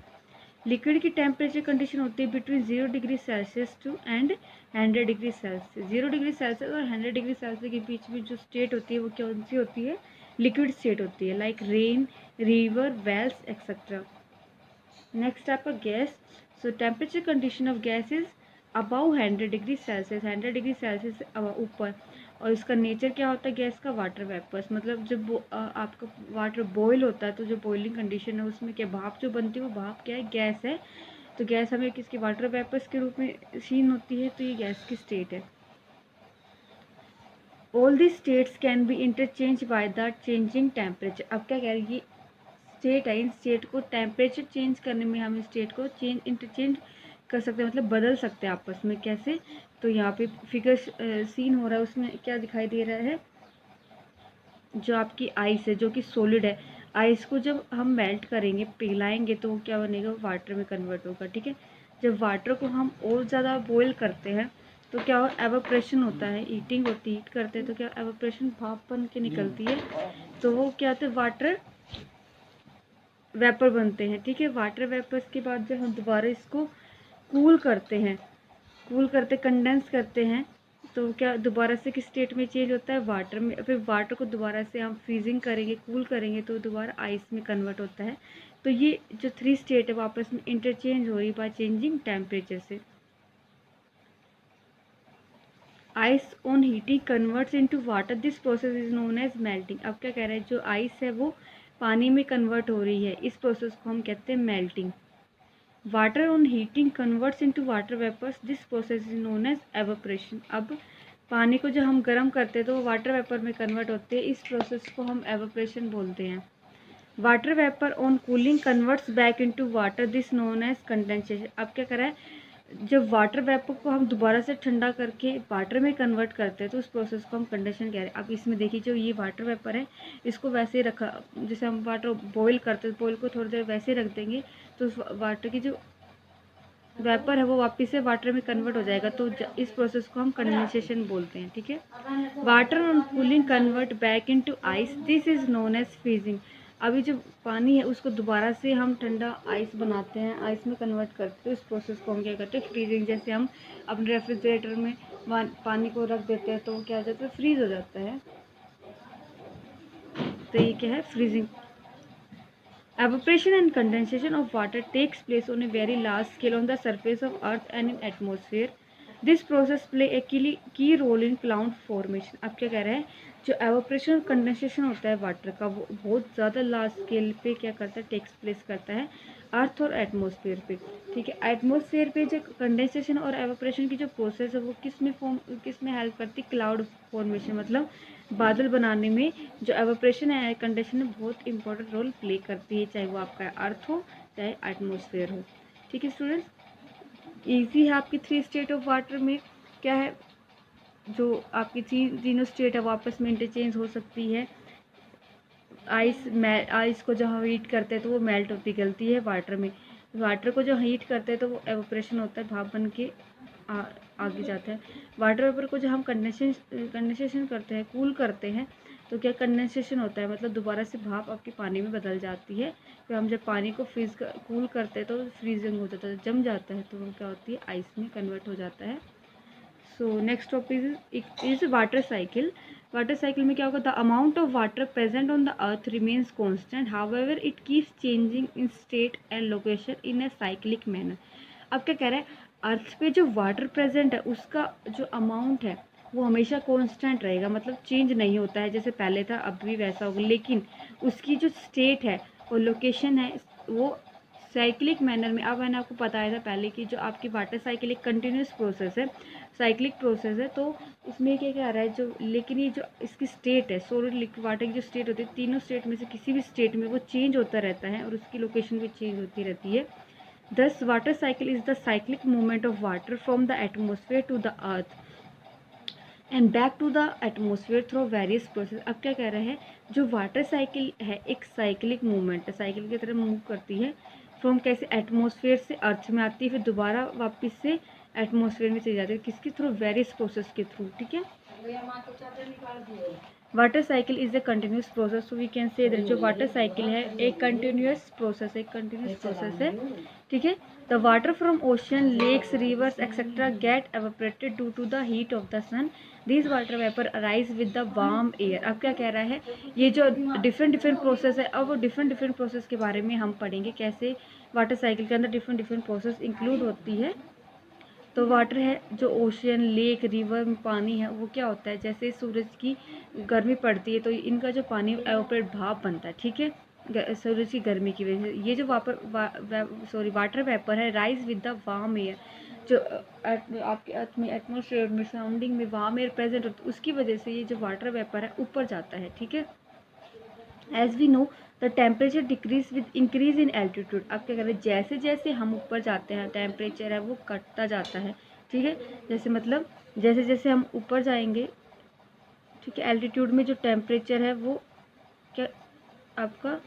लिक्विड की टेम्परेचर कंडीशन होती है between 0 degree Celsius to and 100 degree Celsius. 0 degree Celsius और 100 डिग्री सेल्सियस के बीच में जो स्टेट होती है वो कौन सी होती है? लिक्विड स्टेट होती है, like rain, river, wells etcetera. Next आपका gas. So temperature condition of gas is about 100 degree Celsius, 100 degree Celsius से ऊपर. और इसका नेचर क्या होता है गैस का? Water vapours. मतलब जब आपका वाटर बॉयल होता है तो जो बॉइलिंग कंडीशन है उसमें क्या भाप जो बनती है वो भाप क्या है? गैस है. तो गैस हमें किसकी वाटर वेपर्स के रूप में सीन होती है, तो ये गैस की स्टेट है. All the states can be interchange by the changing temperature. अब क्या कह रही है? स्टेट है, इन स्टेट को टेम्परेचर चेंज करने में हम स्टेट को इंटरचेंज कर सकते हैं, मतलब बदल सकते हैं आपस में. कैसे? तो यहाँ पे फिगर सीन हो रहा है, उसमें क्या दिखाई दे रहा है? जो आपकी आइस है जो कि सॉलिड है, आइस को जब हम मेल्ट करेंगे, पिघलाएंगे, तो वो क्या बनेगा? वाटर में कन्वर्ट होगा. ठीक है. जब वाटर को हम और ज़्यादा बॉयल करते हैं तो क्या हो? एवापोरेशन होता है, हीटिंग होती है, हीट करते हैं तो क्या एवापोरेशन भाप बन के निकलती है, तो वो क्या होता है? वाटर वेपर बनते हैं. ठीक है. वाटर वेपर्स के बाद जब हम दोबारा इसको कूल करते हैं, कंडेंस करते हैं, तो क्या दोबारा से किस स्टेट में चेंज होता है? वाटर में. फिर वाटर को दोबारा से हम फ्रीजिंग करेंगे, कूल करेंगे, तो दोबारा आइस में कन्वर्ट होता है. तो ये जो थ्री स्टेट है वो आपस में इंटरचेंज हो रही है बाय चेंजिंग टेम्परेचर से. Ice on heating converts into water. This process is known as melting. अब क्या कह रहे हैं? जो आइस है वो पानी में कन्वर्ट हो रही है, इस प्रोसेस को हम कहते हैं melting. Water on heating converts into water vapours. This process is known as evaporation. अब पानी को जब हम गर्म करते हैं तो वो वाटर वेपर में कन्वर्ट होते हैं, इस प्रोसेस को हम एवापोरेशन बोलते हैं. Water vapour on cooling converts back into water. This known as condensation. अब क्या करा है? जब वाटर वेपर को हम दोबारा से ठंडा करके वाटर में कन्वर्ट करते हैं तो उस प्रोसेस को हम कंडेंसेशन कह रहे हैं. अब इसमें देखिए जो ये वाटर वेपर है इसको वैसे रखा, जैसे हम वाटर बॉईल करते हैं, बॉईल को थोड़ी देर वैसे रख देंगे तो उस वाटर की जो वेपर है वो वापस से वाटर में कन्वर्ट हो जाएगा, तो इस प्रोसेस को हम कंडेंसेशन बोलते हैं. ठीक है. Water on cooling convert back into ice. This is known as freezing. अभी जो पानी है उसको दोबारा से हम ठंडा आइस बनाते हैं, आइस में कन्वर्ट करते हैं। इस प्रोसेस को हम क्या करते हैं, फ्रीजिंग। जैसे हम अपने रेफ्रिजरेटर में पानी को रख देते हैं तो वो क्या हो जाता है, फ्रीज हो जाता है। तो ये क्या है, freezing. Evaporation and condensation of water takes place on a very large scale on the surface of Earth and in atmosphere. This process play a key role in cloud formation. अब क्या कह रहे हैं, जो एवोपरेशन और condensation होता है water का, वो बहुत ज़्यादा लार्ज स्केल पे क्या करता है, टेक्स प्लेस करता है अर्थ और एटमॉस्फेयर पे। ठीक है, एटमॉस्फेयर पे जो कंडेंसेशन और एवोपरेशन की जो प्रोसेस है वो किस में हेल्प करती है, क्लाउड फॉर्मेशन, मतलब बादल बनाने में जो एवोपरेशन है कंडेंसेशन में बहुत इंपॉर्टेंट रोल प्ले करती है, चाहे वो आपका अर्थ हो चाहे एटमॉस्फेयर हो। ठीक है स्टूडेंट्स, इजी है आपकी 3 स्टेट ऑफ वाटर में क्या है, जो आपकी तीनों स्टेट है वो आपस में इंटरचेंज हो सकती है। आइस को जब हम हीट करते हैं तो वो मेल्ट पिघलती है वाटर में। वाटर को जो हीट करते हैं तो वो एवोपरेशन होता है, भाप बन के आगे जाता है। वाटर वेपर को जब हम कंडेंसेशन करते हैं, कूल करते हैं, तो क्या कंडेंसेशन होता है, मतलब दोबारा से भाप आपके पानी में बदल जाती है। फिर हम जब पानी को कूल करते हैं तो फ्रीजिंग हो जाता है, जम जाता है, तो वो क्या होती है, आइस में कन्वर्ट हो जाता है। So next topic is water cycle. Water cycle में क्या होगा, the amount of water present on the earth remains constant, however it keeps changing in state and location in a cyclic manner. अब क्या कह रहा है, अर्थ पे जो वाटर प्रेजेंट है उसका जो अमाउंट है वो हमेशा कांस्टेंट रहेगा, मतलब चेंज नहीं होता है, जैसे पहले था अब भी वैसा होगा, लेकिन उसकी जो स्टेट है और लोकेशन है वो साइक्लिक मैनर में। अब मैंने आपको बताया था पहले कि जो आपकी वाटर साइकिल एक कंटिन्यूस प्रोसेस है, साइक्लिक प्रोसेस है, तो इसमें क्या क्या आ रहा है जो, लेकिन ये जो इसकी स्टेट है, सॉलिड लिक्विड वाटर की जो स्टेट होती है, तीनों स्टेट में से किसी भी स्टेट में वो चेंज होता रहता है और उसकी लोकेशन भी चेंज होती रहती है। Thus, water cycle is the cyclic movement of water from the atmosphere to the earth and back to the atmosphere through various process। अब क्या कह रहे हैं, जो वाटर साइकिल है एक साइक्लिक मूवमेंट है, साइकिल की तरह मूव करती है। फ्रॉम कैसे, एटमॉस्फेयर से अर्थ में आती है, फिर दोबारा वापस से एटमॉस्फेयर में चली जाती है, किसके थ्रू, वेरियस प्रोसेस के थ्रू। ठीक है, water cycle is a continuous process, so we can say that जो वाटर साइकिल है एक कंटिन्यूस प्रोसेस है। ठीक है, the water from ocean, lakes, rivers etcetera get evaporated due to the heat of the sun. This water vapour arise with the warm air. अब क्या कह रहा है, ये जो डिफरेंट प्रोसेस है, अब वो डिफरेंट प्रोसेस के बारे में हम पढ़ेंगे, कैसे वाटर साइकिल के अंदर डिफरेंट प्रोसेस इंक्लूड होती है। तो वाटर है जो ओशन, लेक, रिवर में पानी है, वो क्या होता है, जैसे सूरज की गर्मी पड़ती है तो इनका जो पानी एवापोरेट भाप बनता है। ठीक है, सूरज की गर्मी की वजह से ये जो वाटर वेपर है rise with the warm air, जो आपके अर्थ में एटमॉस्फेयर में सराउंडिंग में वार्म एयर प्रेजेंट होती है, उसकी वजह से ये जो वाटर वेपर है ऊपर जाता है। ठीक है, as we know the temperature decrease with increase in altitude. अब क्या करें, जैसे जैसे हम ऊपर जाते हैं टेम्परेचर है वो घटता जाता है। ठीक है, जैसे मतलब जैसे जैसे हम ऊपर जाएंगे, ठीक है, एल्टीट्यूड में जो टेम्परेचर है वो क्या आपका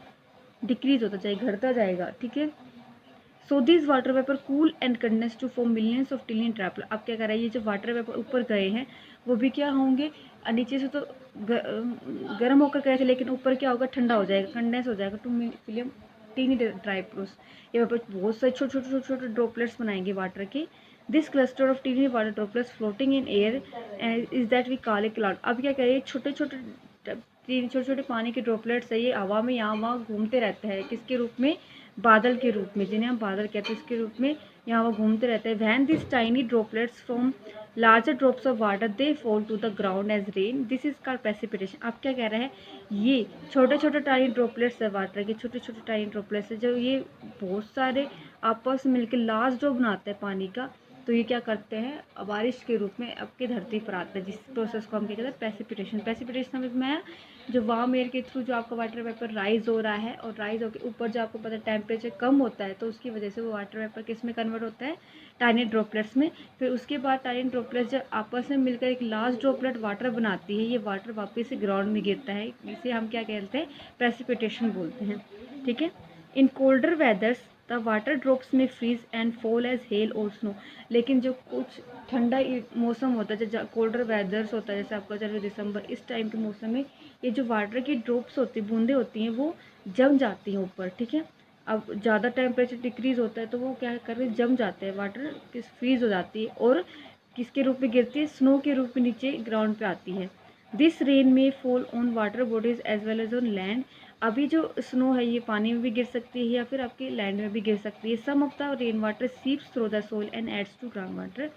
डिक्रीज होता जाएगा, घटता जाएगा। ठीक है, so this water vapour cool and condense to form millions of trillion droplet. अब क्या कर रहा है, ये जो वाटर वेपर ऊपर गए हैं वो भी क्या होंगे, नीचे से तो गर्म होकर गए थे, लेकिन ऊपर क्या होगा, ठंडा हो जाएगा, कंडेंस हो जाएगा टू मिलियन टीनी ड्रॉपलेट्स। ये वेपर बहुत सारे छोटे छोटे ड्रॉपलेट्स बनाएंगे वाटर के। This cluster of tiny water droplets floating in air is that we call a cloud. अब क्या करें, छोटे छोटे पानी के ड्रॉपलेट्स है, ये हवा में यहाँ वहाँ घूमते रहते हैं, किसके रूप में, बादल के रूप में, जिन्हें हम बादल कहते हैं, इसके रूप में यहाँ वो घूमते रहते हैं। When this tiny droplets from larger drops of water they fall to the ground as rain, this is called precipitation. अब क्या कह रहे हैं, ये छोटे छोटे टाइनी ड्रॉपलेट्स है वाटर के, छोटे छोटे टाइनी ड्रॉपलेट्स है, जो ये बहुत सारे आपस में मिलकर लार्ज ड्रॉप बनाते हैं पानी का, तो ये क्या करते हैं, बारिश के रूप में आपके धरती पर आते हैं, जिस प्रोसेस को हम क्या कहते हैं, प्रेसिपिटेशन। प्रेसिपिटेशन में जो वार्म एयर के थ्रू जो आपका वाटर वेपर राइज हो रहा है, और राइज होकर ऊपर जो आपको पता है टेम्परेचर कम होता है, तो उसकी वजह से वो वाटर वेपर किस में कन्वर्ट होता है, टाइनी ड्रॉपलेट्स में। फिर उसके बाद टाइनी ड्रॉपलेट्स जब आपस में मिलकर एक लार्ज ड्रॉपलेट वाटर बनाती है, ये वाटर वापस से ग्राउंड में गिरता है, इसे हम क्या कहते हैं, प्रेसिपिटेशन बोलते हैं। ठीक है, in colder weathers the water drops may freeze and fall as hail or snow. लेकिन जो कुछ ठंडा मौसम होता है, जो कोल्डर वेदर्स होता है, जैसे आपका जनवरी दिसंबर, इस टाइम के मौसम में ये जो वाटर की ड्रॉप्स होती है, बूंदें होती हैं, वो जम जाती हैं ऊपर, ठीक है। अब ज़्यादा टेम्परेचर डिक्रीज़ होता है तो वो क्या कर रहे जम जाते हैं, वाटर फ्रीज हो जाती है और किसके रूप में गिरती है, स्नो के रूप में नीचे ग्राउंड पे आती है। This rain may fall on water bodies as well as on land. अभी जो स्नो है ये पानी में भी गिर सकती है या फिर आपके लैंड में भी गिर सकती है। Some of the rain water seeps through the soil and adds to ground water.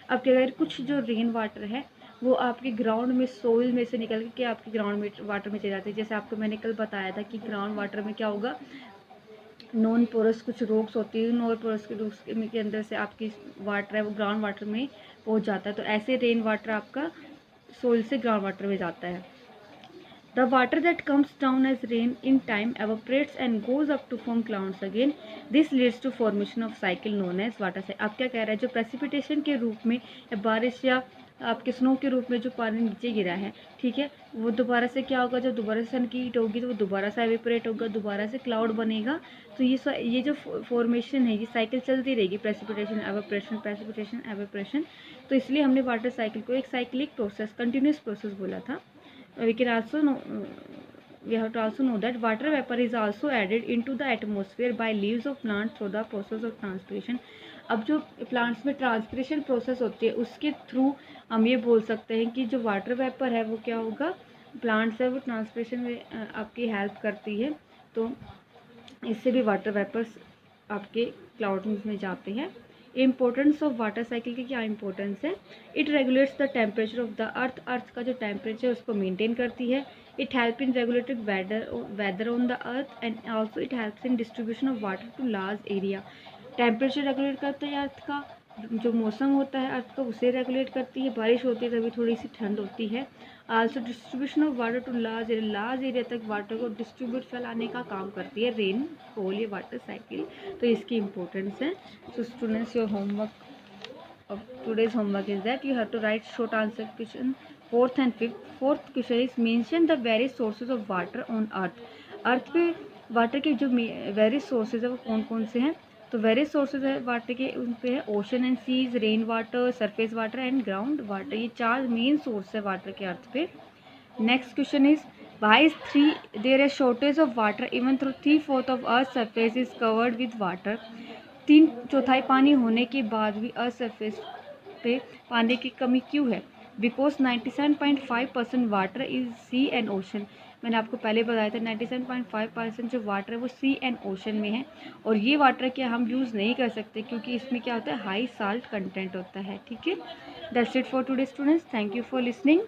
अब क्या अगर कुछ जो रेन वाटर है वो आपके ग्राउंड में सोइल में से निकल के आपके ग्राउंड में वाटर में चले जाते हैं। जैसे आपको मैंने कल बताया था कि ग्राउंड वाटर में क्या होगा, नॉन पोरस कुछ रॉक्स होती है, नॉन पोरस के रॉक्स के अंदर से आपकी वाटर है वो ग्राउंड वाटर में पहुंच जाता है। तो ऐसे रेन वाटर आपका सोइल से ग्राउंड वाटर में जाता है। The water that comes down as rain in time evaporates and goes up to form clouds again. This leads to formation of cycle known as water cycle. अब क्या कह रहा है, जो प्रेसिपिटेशन के रूप में या बारिश या आपके स्नो के रूप में जो पानी नीचे गिरा है, ठीक है, वो दोबारा से क्या होगा, जब दोबारा से सन की हीट होगी तो वो दोबारा से एवेपोरेट होगा, दोबारा से क्लाउड बनेगा। तो ये जो फॉर्मेशन है ये साइकिल चलती रहेगी, प्रेसिपिटेशन एवेपोरेशन, प्रेसिपिटेशन एवेपोरेशन। तो इसलिए हमने वाटर साइकिल को एक साइक्लिक प्रोसेस, कंटिन्यूस प्रोसेस बोला था। we have to also know that water vapor is also added into the atmosphere by leaves of plants through the process of transpiration। अब जो plants में ट्रांसपिरेशन प्रोसेस होती है उसके थ्रू हम ये बोल सकते हैं कि जो वाटर वेपर है वो क्या होगा, प्लांट्स है वो ट्रांसपिरेशन में आपकी हेल्प करती है। तो इससे भी वाटर वेपर्स आपके क्लाउड्स में जाते हैं। इम्पोर्टेंस ऑफ वाटर साइकिल की क्या इंपॉर्टेंस है, it regulates the temperature of the earth. Earth का जो टेम्परेचर उसको मेंटेन करती है। It help in regulated weather on the earth and also it helps in distribution of water to large area. Temperature regulate करता है अर्थ का, जो मौसम होता है अर्थ का उसे रेगुलेट करती है। बारिश होती है तभी थोड़ी सी ठंड होती है। Also distribution of water to large area तक वाटर को डिस्ट्रीब्यूट फैलाने का काम करती है रेन फॉल या वाटर साइकिल। तो इसकी इम्पोर्टेंस है। So students, your homework of today's homework is that you have to write short answer question 4th and 5th. 4th question is mention the various sources of water on earth। अर्थ पे water के जो various sources है वो कौन कौन से हैं, तो वेरियस सोर्सेज है वाटर के उन पे है ocean and seas, rain water, surface water and ground water. ये 4 मेन सोर्स है वाटर के अर्थ पे। Next question is why is there is shortage of water even though 3/4 of earth surface is covered with water। 3/4 पानी होने के बाद भी earth surface पे पानी की कमी क्यों है, because 97.5% water is sea and ocean. मैंने आपको पहले बताया था 97.5% जो वाटर है वो सी एंड ओशन में है और ये वाटर क्या हम यूज़ नहीं कर सकते क्योंकि इसमें क्या होता है, हाई साल्ट कंटेंट होता है। ठीक है, that's it for today students, thank you for listening.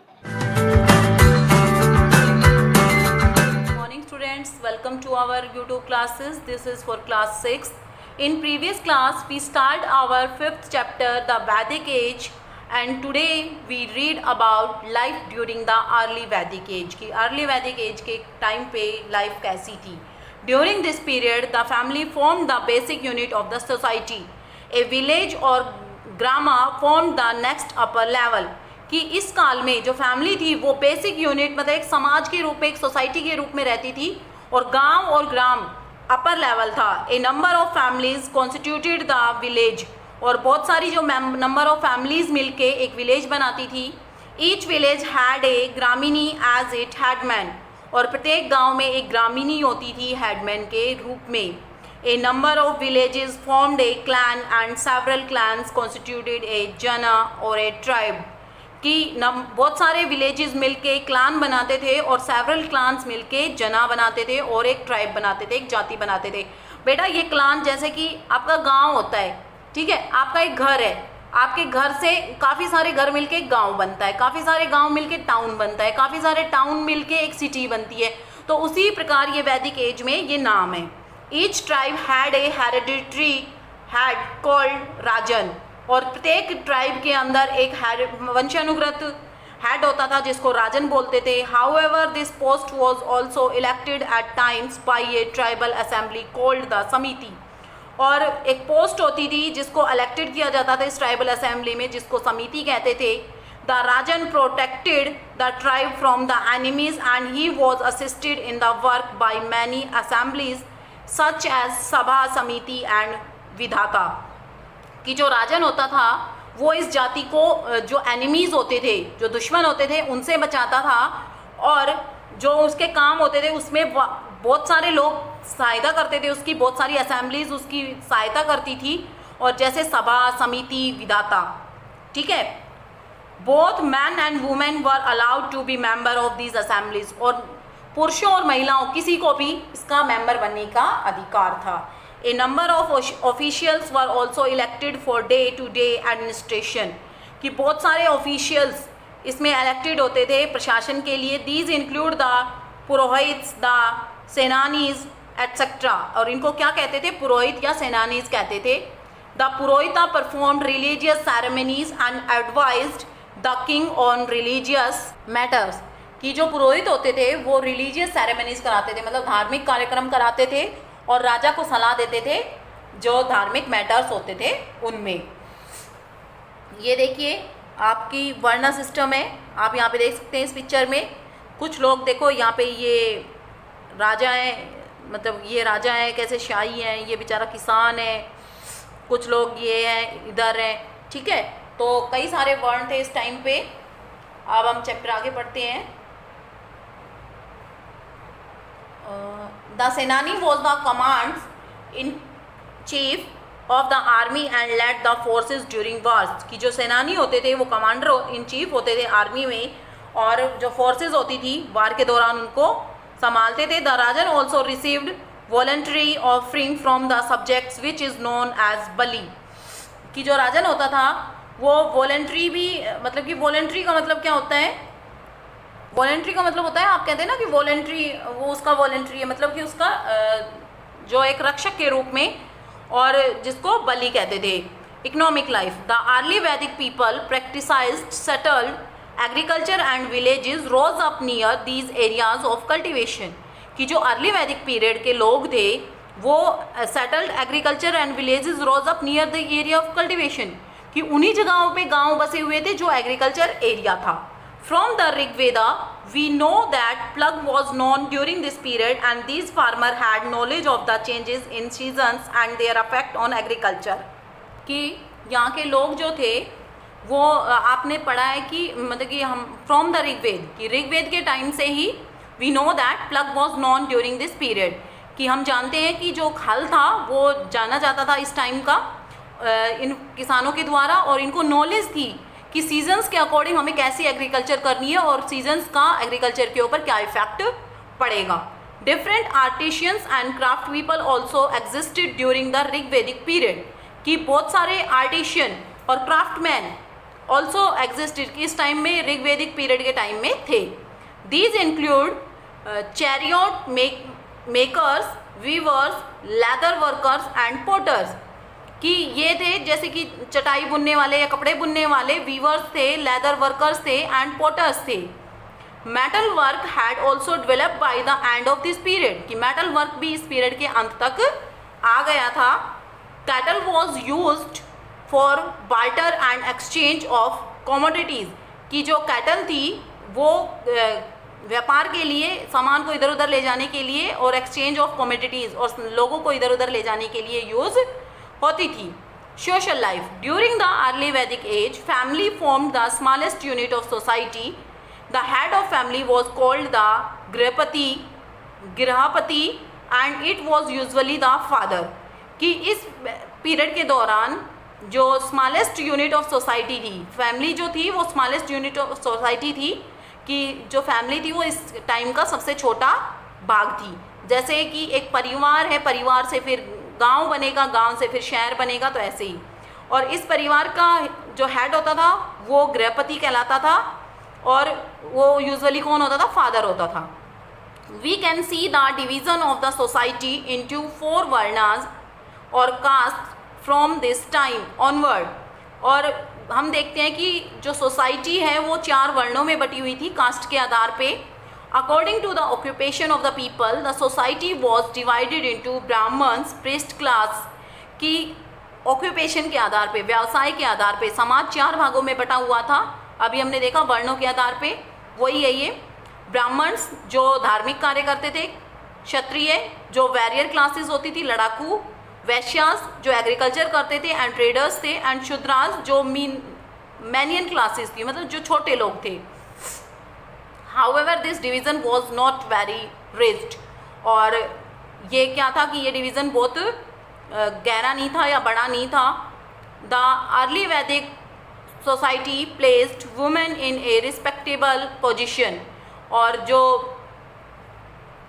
Morning students, welcome to our YouTube classes. This is for class 6. In previous class we start our 5th chapter, the Vedic age, and today we read about life during the early Vedic age कि early Vedic age के time पे life कैसी थी। During this period the family formed the basic unit of the society. A village or grama formed the next upper level कि इस काल में जो फैमिली थी वो बेसिक यूनिट मतलब एक समाज के रूप में, एक सोसाइटी के रूप में रहती थी और गांव और ग्राम अपर लेवल था। A number of families constituted the village और बहुत सारी जो नंबर ऑफ फैमिलीज मिलके एक विलेज बनाती थी। Each village had a Gramani as it headman और प्रत्येक गांव में एक ग्रामीणी होती थी हेडमैन के रूप में। A number of villages formed a clan and several clans constituted a jana और ए ट्राइब कि बहुत सारे विलेजेस मिलके क्लान बनाते थे और सेवरल क्लान्स मिलके जना बनाते थे और एक ट्राइब बनाते थे, एक जाति बनाते थे। बेटा ये क्लान जैसे कि आपका गांव होता है, ठीक है, आपका एक घर है, आपके घर से काफ़ी सारे घर मिलके एक गांव बनता है, काफ़ी सारे गांव मिलके टाउन बनता है, काफ़ी सारे टाउन मिलके एक सिटी बनती है। तो उसी प्रकार ये वैदिक एज में ये नाम है। Each tribe had a hereditary head called Rajan और प्रत्येक ट्राइब के अंदर एक वंशानुगत हेड होता था जिसको राजन बोलते थे। However this post was also elected at times by a tribal assembly called the samiti और एक पोस्ट होती थी जिसको इलेक्टेड किया जाता था इस ट्राइबल असेंबली में जिसको समिति कहते थे। The rajan protected the tribe from the enemies and he was assisted in the work by many assemblies such as sabha, samiti and विधाता। कि जो राजन होता था वो इस जाति को जो एनिमीज़ होते थे, जो दुश्मन होते थे, उनसे बचाता था, और जो उसके काम होते थे उसमें बहुत सारे लोग सहायता करते थे उसकी, बहुत सारी असेंबलीज उसकी सहायता करती थी, और जैसे सभा, समिति, विधाता। ठीक है, both man and women were allowed to be member of these assemblies, और पुरुषों और महिलाओं किसी को भी इसका मेंबर बनने का अधिकार था। A number of officials were also elected for day to day administration, कि बहुत सारे ऑफिशियल्स इसमें इलेक्टेड होते थे प्रशासन के लिए। These include the purohits, the senanis etcetera, और इनको क्या कहते थे? पुरोहित या सेनानीज कहते थे। The purohita performed religious ceremonies and advised the king on religious matters, कि जो पुरोहित होते थे वो रिलीजियस सेरेमनीज कराते थे, मतलब धार्मिक कार्यक्रम कराते थे, और राजा को सलाह देते थे जो धार्मिक मैटर्स होते थे उनमें। ये देखिए आपकी वर्ण सिस्टम है, आप यहाँ पे देख सकते हैं इस पिक्चर में। कुछ लोग देखो यहाँ पे ये राजा हैं, मतलब ये राजा हैं, कैसे शाही हैं, ये बेचारा किसान है, कुछ लोग ये हैं, इधर हैं। ठीक है, तो कई सारे वर्ण थे इस टाइम पे। अब हम चैप्टर आगे पढ़ते हैं। The senani was the command in chief of the army and led the forces during wars, कि जो सेनानी होते थे वो कमांडर इन चीफ होते थे आर्मी में, और जो फोर्सेस होती थी वार के दौरान उनको संभालते थे। The Rajan also received voluntary offering from the subjects which is known as bali, कि जो राजन होता था वो वॉलंटरी भी, मतलब कि वॉलंटरी का मतलब क्या होता है? वॉलंटरी का मतलब होता है, आप कहते हैं ना कि वॉलंटरी, वो उसका वॉलंटरी है, मतलब कि उसका जो एक रक्षक के रूप में, और जिसको बलि कहते थे। Economic life, the early Vedic people practised settled agriculture and villages rose up near these areas of cultivation, कि जो अर्ली वैदिक पीरियड के लोग थे वो settled agriculture and villages rose up near the area of cultivation, कि उन्हीं जगहों पे गांव बसे हुए थे जो एग्रीकल्चर एरिया था। From the Rig Veda, we know that plug was known during this period, and these farmers had knowledge of the changes in seasons and their effect on agriculture, कि यहाँ के लोग जो थे वो आपने पढ़ा है कि मतलब कि हम फ्रॉम द ऋग्वेद, कि ऋग्वेद के टाइम से ही we know that plough was known during this period, कि हम जानते हैं कि जो हल था वो जाना जाता था इस टाइम का इन किसानों के द्वारा, और इनको नॉलेज थी कि सीजन्स के अकॉर्डिंग हमें कैसी एग्रीकल्चर करनी है और सीजन्स का एग्रीकल्चर के ऊपर क्या इफेक्ट पड़ेगा। Different artisans and craft people also existed during the Rigvedic period, कि बहुत सारे आर्टिशियन और क्राफ्टमैन ऑल्सो एग्जिस्टेड इस टाइम में, ऋग्वेदिक पीरियड के टाइम में थे। These include chariot makers, weavers, leather workers and potters, कि ये थे जैसे कि चटाई बुनने वाले या कपड़े बुनने वाले, वीवर्स थे, लेदर वर्कर्स थे एंड पोटर्स थे। Metal work had also developed by the end of this period, कि मेटल वर्क भी इस पीरियड के अंत तक आ गया था। Cattle was used for barter and exchange of commodities, कि जो कैटल थी वो व्यापार के लिए, सामान को इधर उधर ले जाने के लिए, और एक्सचेंज ऑफ कमोडिटीज़, और लोगों को इधर उधर ले जाने के लिए यूज़ होती थी। Social life, during the early Vedic age family formed the smallest unit of society. The head of family was called the grihapati and it was usually the father, कि इस पीरियड के दौरान जो स्मॉलेस्ट यूनिट ऑफ सोसाइटी थी, family जो थी वो smallest unit of society थी, कि जो फैमिली थी वो इस टाइम का सबसे छोटा भाग थी। जैसे कि एक परिवार है, परिवार से फिर गांव बनेगा, गांव से फिर शहर बनेगा, तो ऐसे ही। और इस परिवार का जो हेड होता था वो गृहपति कहलाता था, और वो यूजुअली कौन होता था? फादर होता था। We can see the division of the society into 4 varnas और caste from this time onward, और हम देखते हैं कि जो सोसाइटी है वो 4 वर्णों में बटी हुई थी कास्ट के आधार पे। According to the occupation of the people, the society was divided into Brahmins, priest class, की ऑक्यूपेशन के आधार पे, व्यवसाय के आधार पे समाज 4 भागों में बटा हुआ था। अभी हमने देखा वर्णों के आधार पे, वही है ये। ब्राह्मण्स जो धार्मिक कार्य करते थे, क्षत्रिय जो वैरियर क्लासेस होती थी, लड़ाकू, वैश्यास जो एग्रीकल्चर करते थे एंड ट्रेडर्स थे, एंड शूद्रास जो मैनियन क्लासेस थी, मतलब जो छोटे लोग थे. However this division was not very rigid, और ये क्या था कि ये डिवीज़न बहुत गहरा नहीं था या बड़ा नहीं था. द अर्ली वैदिक society placed women in A respectable position, और जो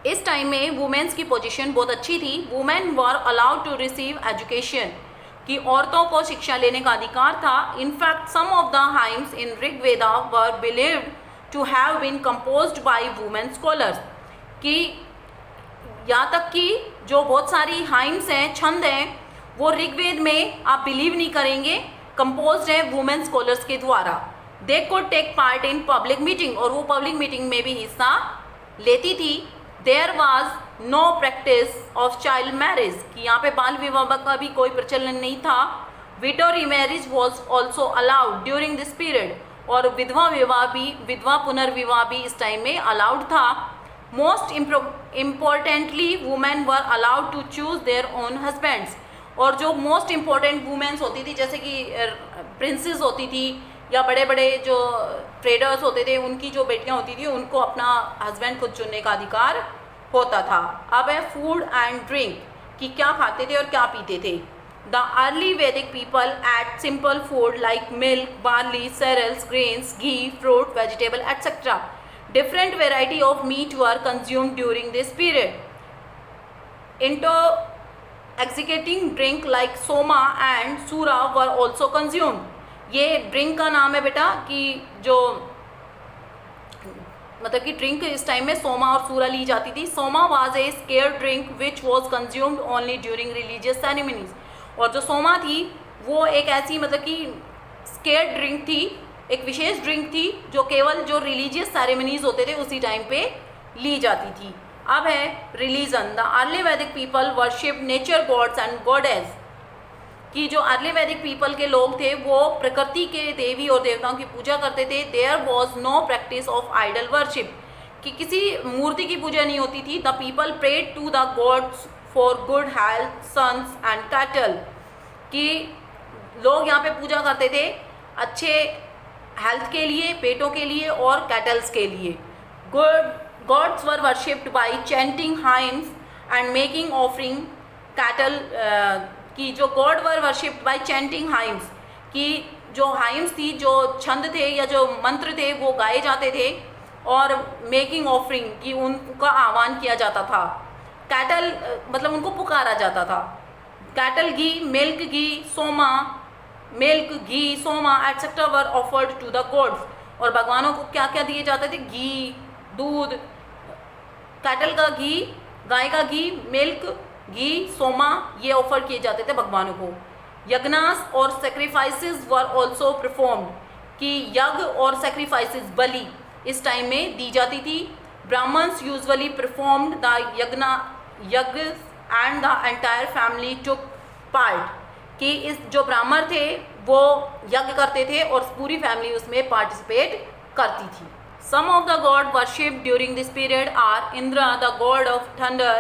इस टाइम में वुमेन्स की पोजीशन बहुत अच्छी थी. Women were allowed to receive education, कि औरतों को शिक्षा लेने का अधिकार था. In fact some of the hymns in Rigveda were believed to have been composed by women scholars, कि यहाँ तक कि जो बहुत सारी हाइम्स हैं, छंद हैं, वो ऋग्वेद में आप बिलीव नहीं करेंगे कंपोज्ड है वुमेन स्कॉलर्स के द्वारा. They could take part in public meeting, और वो पब्लिक मीटिंग में भी हिस्सा लेती थी. There was no practice of child marriage, कि यहाँ पे बाल विवाह का भी कोई प्रचलन नहीं था. Widow remarriage was also allowed during this period, और विधवा पुनर्विवाह भी इस टाइम में अलाउड था. Most importantly women were allowed to choose their own husbands, और जो मोस्ट इम्पॉर्टेंट वुमेन्स होती थी, जैसे कि प्रिंसेस होती थी या बड़े बड़े जो ट्रेडर्स होते थे, उनकी जो बेटियां होती थी, उनको अपना हस्बैंड खुद चुनने का अधिकार होता था. अब है फूड एंड ड्रिंक, कि क्या खाते थे और क्या पीते थे. The early Vedic people ate simple food like milk, barley, cereals, grains, ghee, fruit, vegetable etcetera. Different variety of meat were consumed during this period. Executing drink like soma and sura were also consumed. ये drink का नाम है बेटा, कि जो मतलब कि drink इस टाइम में सोमा और सूरा ली जाती थी. Soma was a square drink which was consumed only during religious ceremonies, और जो सोमा थी वो एक ऐसी मतलब कि स्केयर ड्रिंक थी, एक विशेष ड्रिंक थी जो केवल जो रिलीजियस सेरेमनीज होते थे उसी टाइम पे ली जाती थी. अब है religion. The early Vedic people worship nature gods and goddess, कि जो अर्ली वैदिक पीपल के लोग थे वो प्रकृति के देवी और देवताओं की पूजा करते थे. There was no practice of idol worship, कि किसी मूर्ति की पूजा नहीं होती थी. The people prayed to the gods for good health, sons and cattle, कि लोग यहाँ पे पूजा करते थे अच्छे हेल्थ के लिए, पेटों के लिए और कैटल्स के लिए. Gods were worshipped by chanting hymns and making offering cattle, कि जो God were worshipped by chanting hymns, कि जो hymns थी, जो छंद थे या जो मंत्र थे वो गाए जाते थे, और making offering कि उनका आह्वान किया जाता था. cattle मतलब उनको पुकारा जाता था. cattle ghee, milk ghee, soma, milk ghee, soma etcetera were offered to the gods, और भगवानों को क्या क्या दिए जाते थे, घी, दूध, कैटल का घी, गाय का घी, मिल्क, घी, सोमा, ये ऑफर किए जाते थे भगवानों को. यज्ञास और सेक्रीफाइसेस वर ऑल्सो परफॉर्म्ड, कि यज्ञ और सेक्रीफाइसेस बलि इस टाइम में दी जाती थी. ब्राह्मण्स यूजुअली परफॉर्म्ड द यज्ञ and the entire family took part, कि इस जो ब्राह्मण थे वो यज्ञ करते थे और पूरी फैमिली उसमें पार्टिसिपेट करती थी. Some of the gods worshipped during this period are Indra, the god of thunder,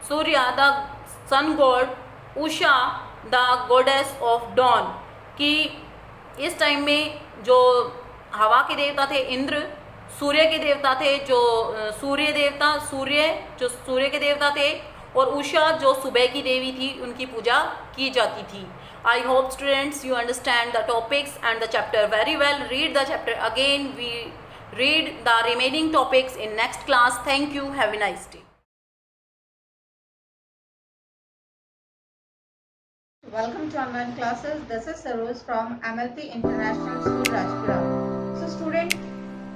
Surya, the sun god, Usha, the goddess of dawn, कि इस टाइम में जो हवा के देवता थे इंद्र, सूर्य के देवता थे जो सूर्य के देवता थे, और उषा जो सुबह की देवी थी, उनकी पूजा की जाती थी. I hope students you understand the topics and the chapter very well. Read the chapter again. We read the remaining topics in next class. Thank you. Have a nice day. Welcome to online classes. This is Saroj from MLP International School, Rajpura. So student,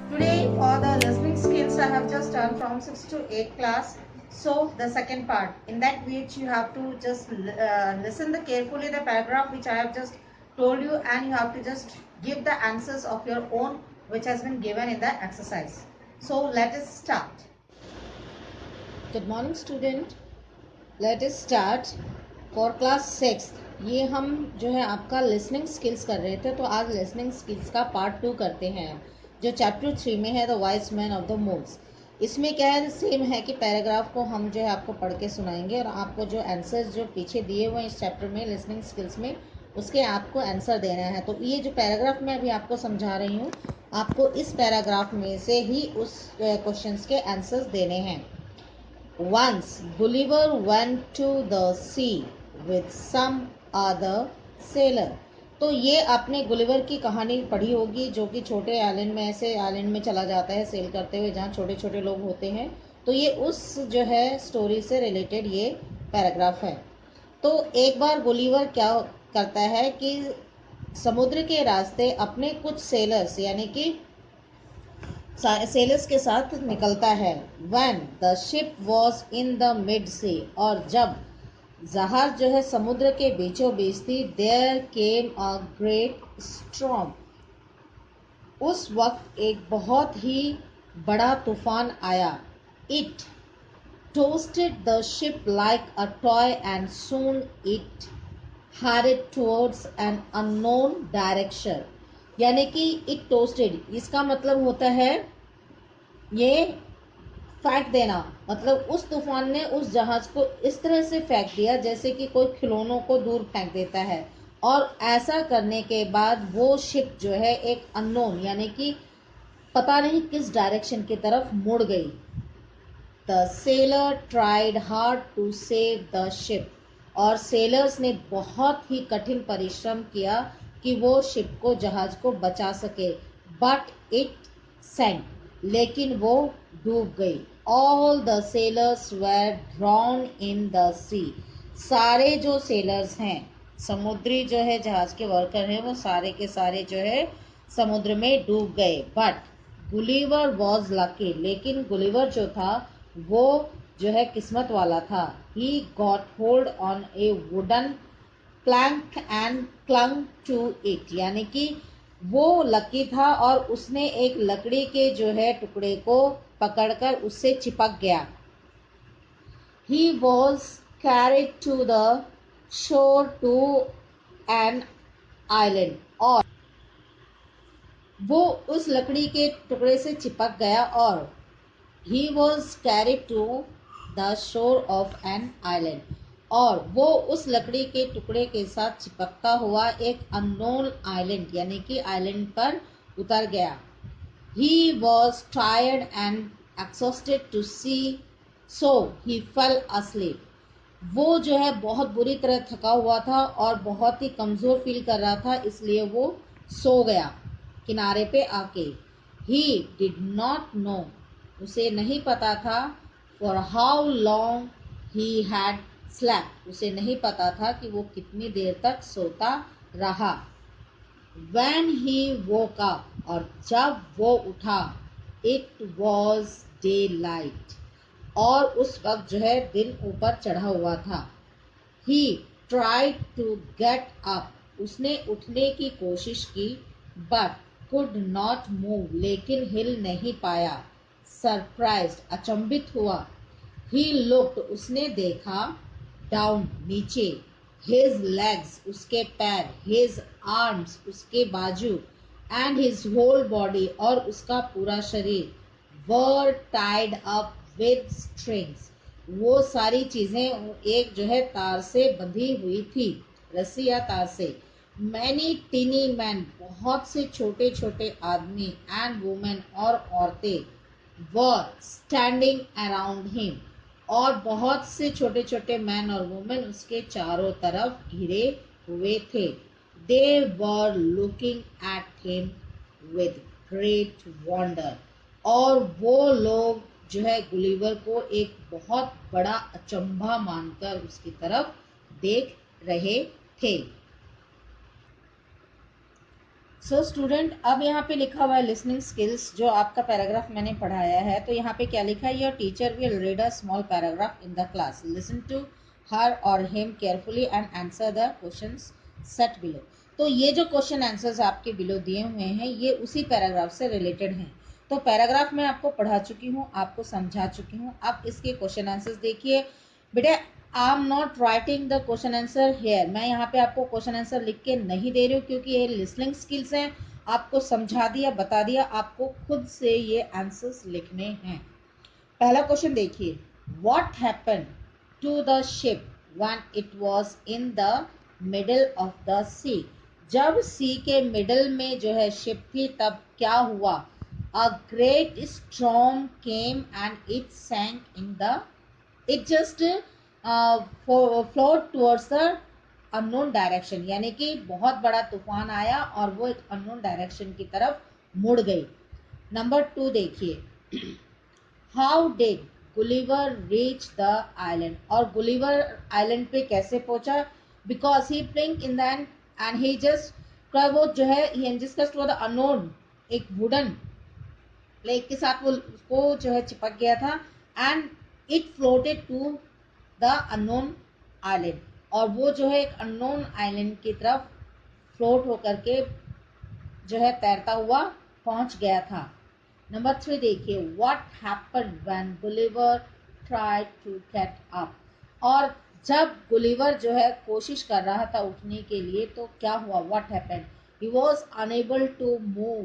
today for the listening skills I have just done from 6 to 8 class. So the second part, in that which you have to just listen carefully the paragraph which I have just told you, and you have to just give the answers of your own which has been given in the exercise. So let us start. Good morning student. Let us start for class 6. ये हम जो है आपका listening skills कर रहे थे, तो आज लिसनिंग स्किल्स का पार्ट 2 करते हैं जो चैप्टर 3 में है, the wise man of the moves. इसमें क्या है, सेम है कि पैराग्राफ को हम जो है आपको पढ़ के सुनाएंगे और आपको जो आंसर्स जो पीछे दिए हुए हैं इस चैप्टर में लिसनिंग स्किल्स में, उसके आपको आंसर देना है। तो ये जो पैराग्राफ मैं अभी आपको समझा रही हूँ, आपको इस पैराग्राफ में से ही उस क्वेश्चंस के आंसर्स देने हैं। Once Gulliver went to the sea with some other sailor। तो ये आपने गुलिवर की कहानी पढ़ी होगी, जो कि छोटे आइलैंड में, ऐसे आइलैंड में चला जाता है सेल करते हुए जहाँ छोटे छोटे लोग होते हैं। तो ये उस जो है स्टोरी से रिलेटेड ये पैराग्राफ है। तो एक बार गुलिवर क्या करता है कि समुद्र के रास्ते अपने कुछ सेलर्स यानी कि सेलर्स के साथ निकलता है। When the ship was in the mid sea, और जब जहाज जो है समुद्र के बीचों बीच थी, there came a great storm। उस वक्त एक बहुत ही बड़ा तूफान आया। It toasted the ship like a toy and soon it hurried towards an unknown direction। यानी कि it toasted, इसका मतलब होता है ये फेंक देना, मतलब उस तूफान ने उस जहाज को इस तरह से फेंक दिया जैसे कि कोई खिलौनों को दूर फेंक देता है। और ऐसा करने के बाद वो शिप जो है एक अननोन यानी कि पता नहीं किस डायरेक्शन की तरफ मुड़ गई। The sailor tried hard to save the ship. और सेलर्स ने बहुत ही कठिन परिश्रम किया कि वो शिप को, जहाज को बचा सके। बट इट सैंक, लेकिन वो डूब गई। All the sailors were drowned in the sea. सारे जो सेलर्स हैं, समुद्री जो है जहाज के वर्कर हैं, वो सारे के सारे जो है समुद्र में डूब गए। बट गुलिवर वॉज लकी, लेकिन गुलिवर जो था वो जो है किस्मत वाला था। He got hold on a wooden plank and clung to it. यानी कि वो लकी था और उसने एक लकड़ी के जो है टुकड़े को पकड़कर उससे चिपक गया। He was carried to the shore to an island। और वो उस लकड़ी के टुकड़े से चिपक गया और he was carried to the shore of an island। और वो उस लकड़ी के टुकड़े के साथ चिपकता हुआ एक अननोन आइलैंड यानी कि आइलैंड पर उतर गया। He was tired and exhausted to see, so he fell asleep। वो जो है बहुत बुरी तरह थका हुआ था और बहुत ही कमज़ोर फील कर रहा था, इसलिए वो सो गया किनारे पे आके। He did not know, उसे नहीं पता था, for how long he had slept, उसे नहीं पता था कि वो कितनी देर तक सोता रहा। When he woke up, और जब वो उठा, it was daylight, और उस वक्त जो है दिन ऊपर चढ़ा हुआ था। He tried to get up, उसने उठने की कोशिश की, but could not move, लेकिन हिल नहीं पाया। Surprised, अचंभित हुआ। He looked, उसने देखा, down, नीचे, his legs, उसके पैर, his arms, उसके बाजू, and his whole body, और उसका पूरा शरीर, were tied up with strings, वो सारी चीज़ें एक जो है तार से बंधी हुई थी, रस्सी या तार से। Many teeny men, बहुत से छोटे छोटे आदमी, and women, और औरतें, were standing around him, और बहुत से छोटे छोटे मैन और वुमेन उसके चारों तरफ घिरे हुए थे। They were looking at him with great wonder, और वो लोग जो है गुलिवर को एक बहुत बड़ा अचंभा मानकर उसकी तरफ देख रहे थे। सो स्टूडेंट, अब यहाँ पे लिखा हुआ है लिसनिंग स्किल्स, जो आपका पैराग्राफ मैंने पढ़ाया है। तो यहाँ पे क्या लिखा है, your teacher will read a small paragraph in the class, listen to her or him carefully and answer the questions set below. तो ये जो क्वेश्चन आंसर्स आपके बिलो दिए हुए हैं, ये उसी पैराग्राफ से रिलेटेड हैं। तो पैराग्राफ मैं आपको पढ़ा चुकी हूँ, आपको समझा चुकी हूँ। अब इसके क्वेश्चन आंसर्स देखिए। बेटा, I am not writing the question answer here, मैं यहाँ पे आपको क्वेश्चन आंसर लिख के नहीं दे रही हूँ, क्योंकि ये लिसनिंग स्किल्स हैं। आपको समझा दिया, बता दिया, आपको खुद से ये आंसर्स लिखने हैं। पहला क्वेश्चन देखिए, what happen to the ship when it was in the middle of the sea. जब सी के मिडल में जो है शिप थी तब क्या हुआ? A great storm came and it sank in the, it just float towards the unknown direction, यानी कि बहुत बड़ा तूफान आया और वो एक अननोन डायरेक्शन की तरफ मुड़ गई। नंबर 2 देखिए, how did Gulliver reach the island. और गुलिवर आइलैंड पे कैसे पहुंचा? Because he plink in the end he just, वो जो है ही जस्ट द अननोन, एक वुडन प्लेग के साथ वो उसको जो है चिपक गया था and it floated to the unknown island, और वो जो है एक अननोन आइलैंड की तरफ फ्लोट होकर के जो है तैरता हुआ पहुंच गया था। नंबर 3 देखिए, what happened when Gulliver tried to get up. और जब गुलिवर जो है कोशिश कर रहा था उठने के लिए तो क्या हुआ? What happened, he was unable to move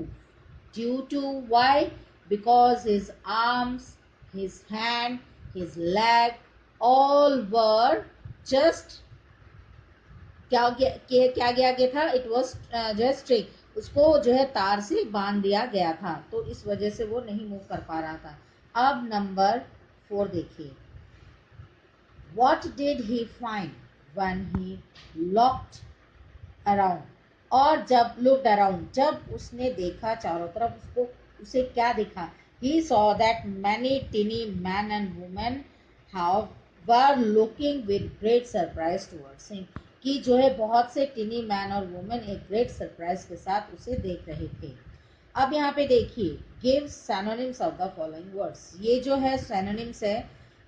due to why? Because his arms, his hand, his leg all were just क्या गया था? इट वॉज जो है स्ट्रिक, उसको जो है तार से बांध दिया गया था, तो इस वजह से वो नहीं मूव कर पा रहा था। अब नंबर 4 देखिए, what did he find when he looked around. और जब लुक्ड अराउंड, जब उसने देखा चारों तरफ, उसको उसे क्या दिखा? He saw that many टिनी man and women were looking with great surprise towards him, कि जो है बहुत से टिनी मैन और वुमेन एक ग्रेट सरप्राइज के साथ उसे देख रहे थे। अब यहाँ पे देखिए, give synonyms of the following words. ये जो है सिनोनिम्स है।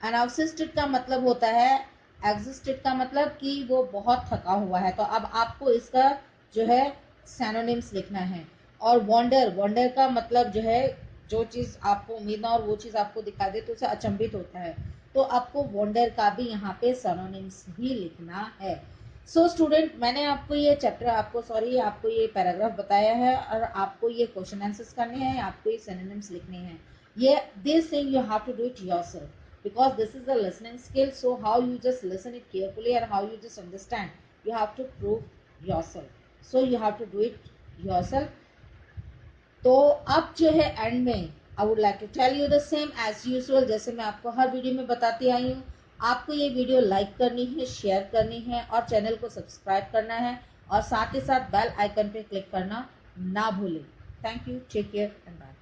अनएग्जिस्टेड का मतलब होता है, एग्जिस्टेड का मतलब कि वो बहुत थका हुआ है, तो अब आपको इसका जो है सिनोनिम्स लिखना है। और वंडर, वंडर का मतलब जो है जो चीज़ आपको उम्मीद ना और वो चीज़ आपको दिखा दे तो उसे अचंभित होता है, तो आपको वंडर का भी यहाँ पे सिनोनिम्स ही लिखना है। सो स्टूडेंट, मैंने आपको ये चैप्टर आपको ये पैराग्राफ बताया है और आपको ये क्वेश्चन आंसर्स करने हैं, आपको ये सिनोनिम्स लिखने हैं। ये this thing you have to do it yourself because this is a listening skill, so how you just listen it carefully and how you just understand, you have to prove yourself, so you have to do it yourself। तो अब जो है end में I would like to tell you the same as usual, जैसे मैं आपको हर video में बताती आई हूँ, आपको ये वीडियो लाइक करनी है, शेयर करनी है और चैनल को सब्सक्राइब करना है, और साथ ही साथ बेल आइकन पे क्लिक करना ना भूलें। Thank you, take care and bye.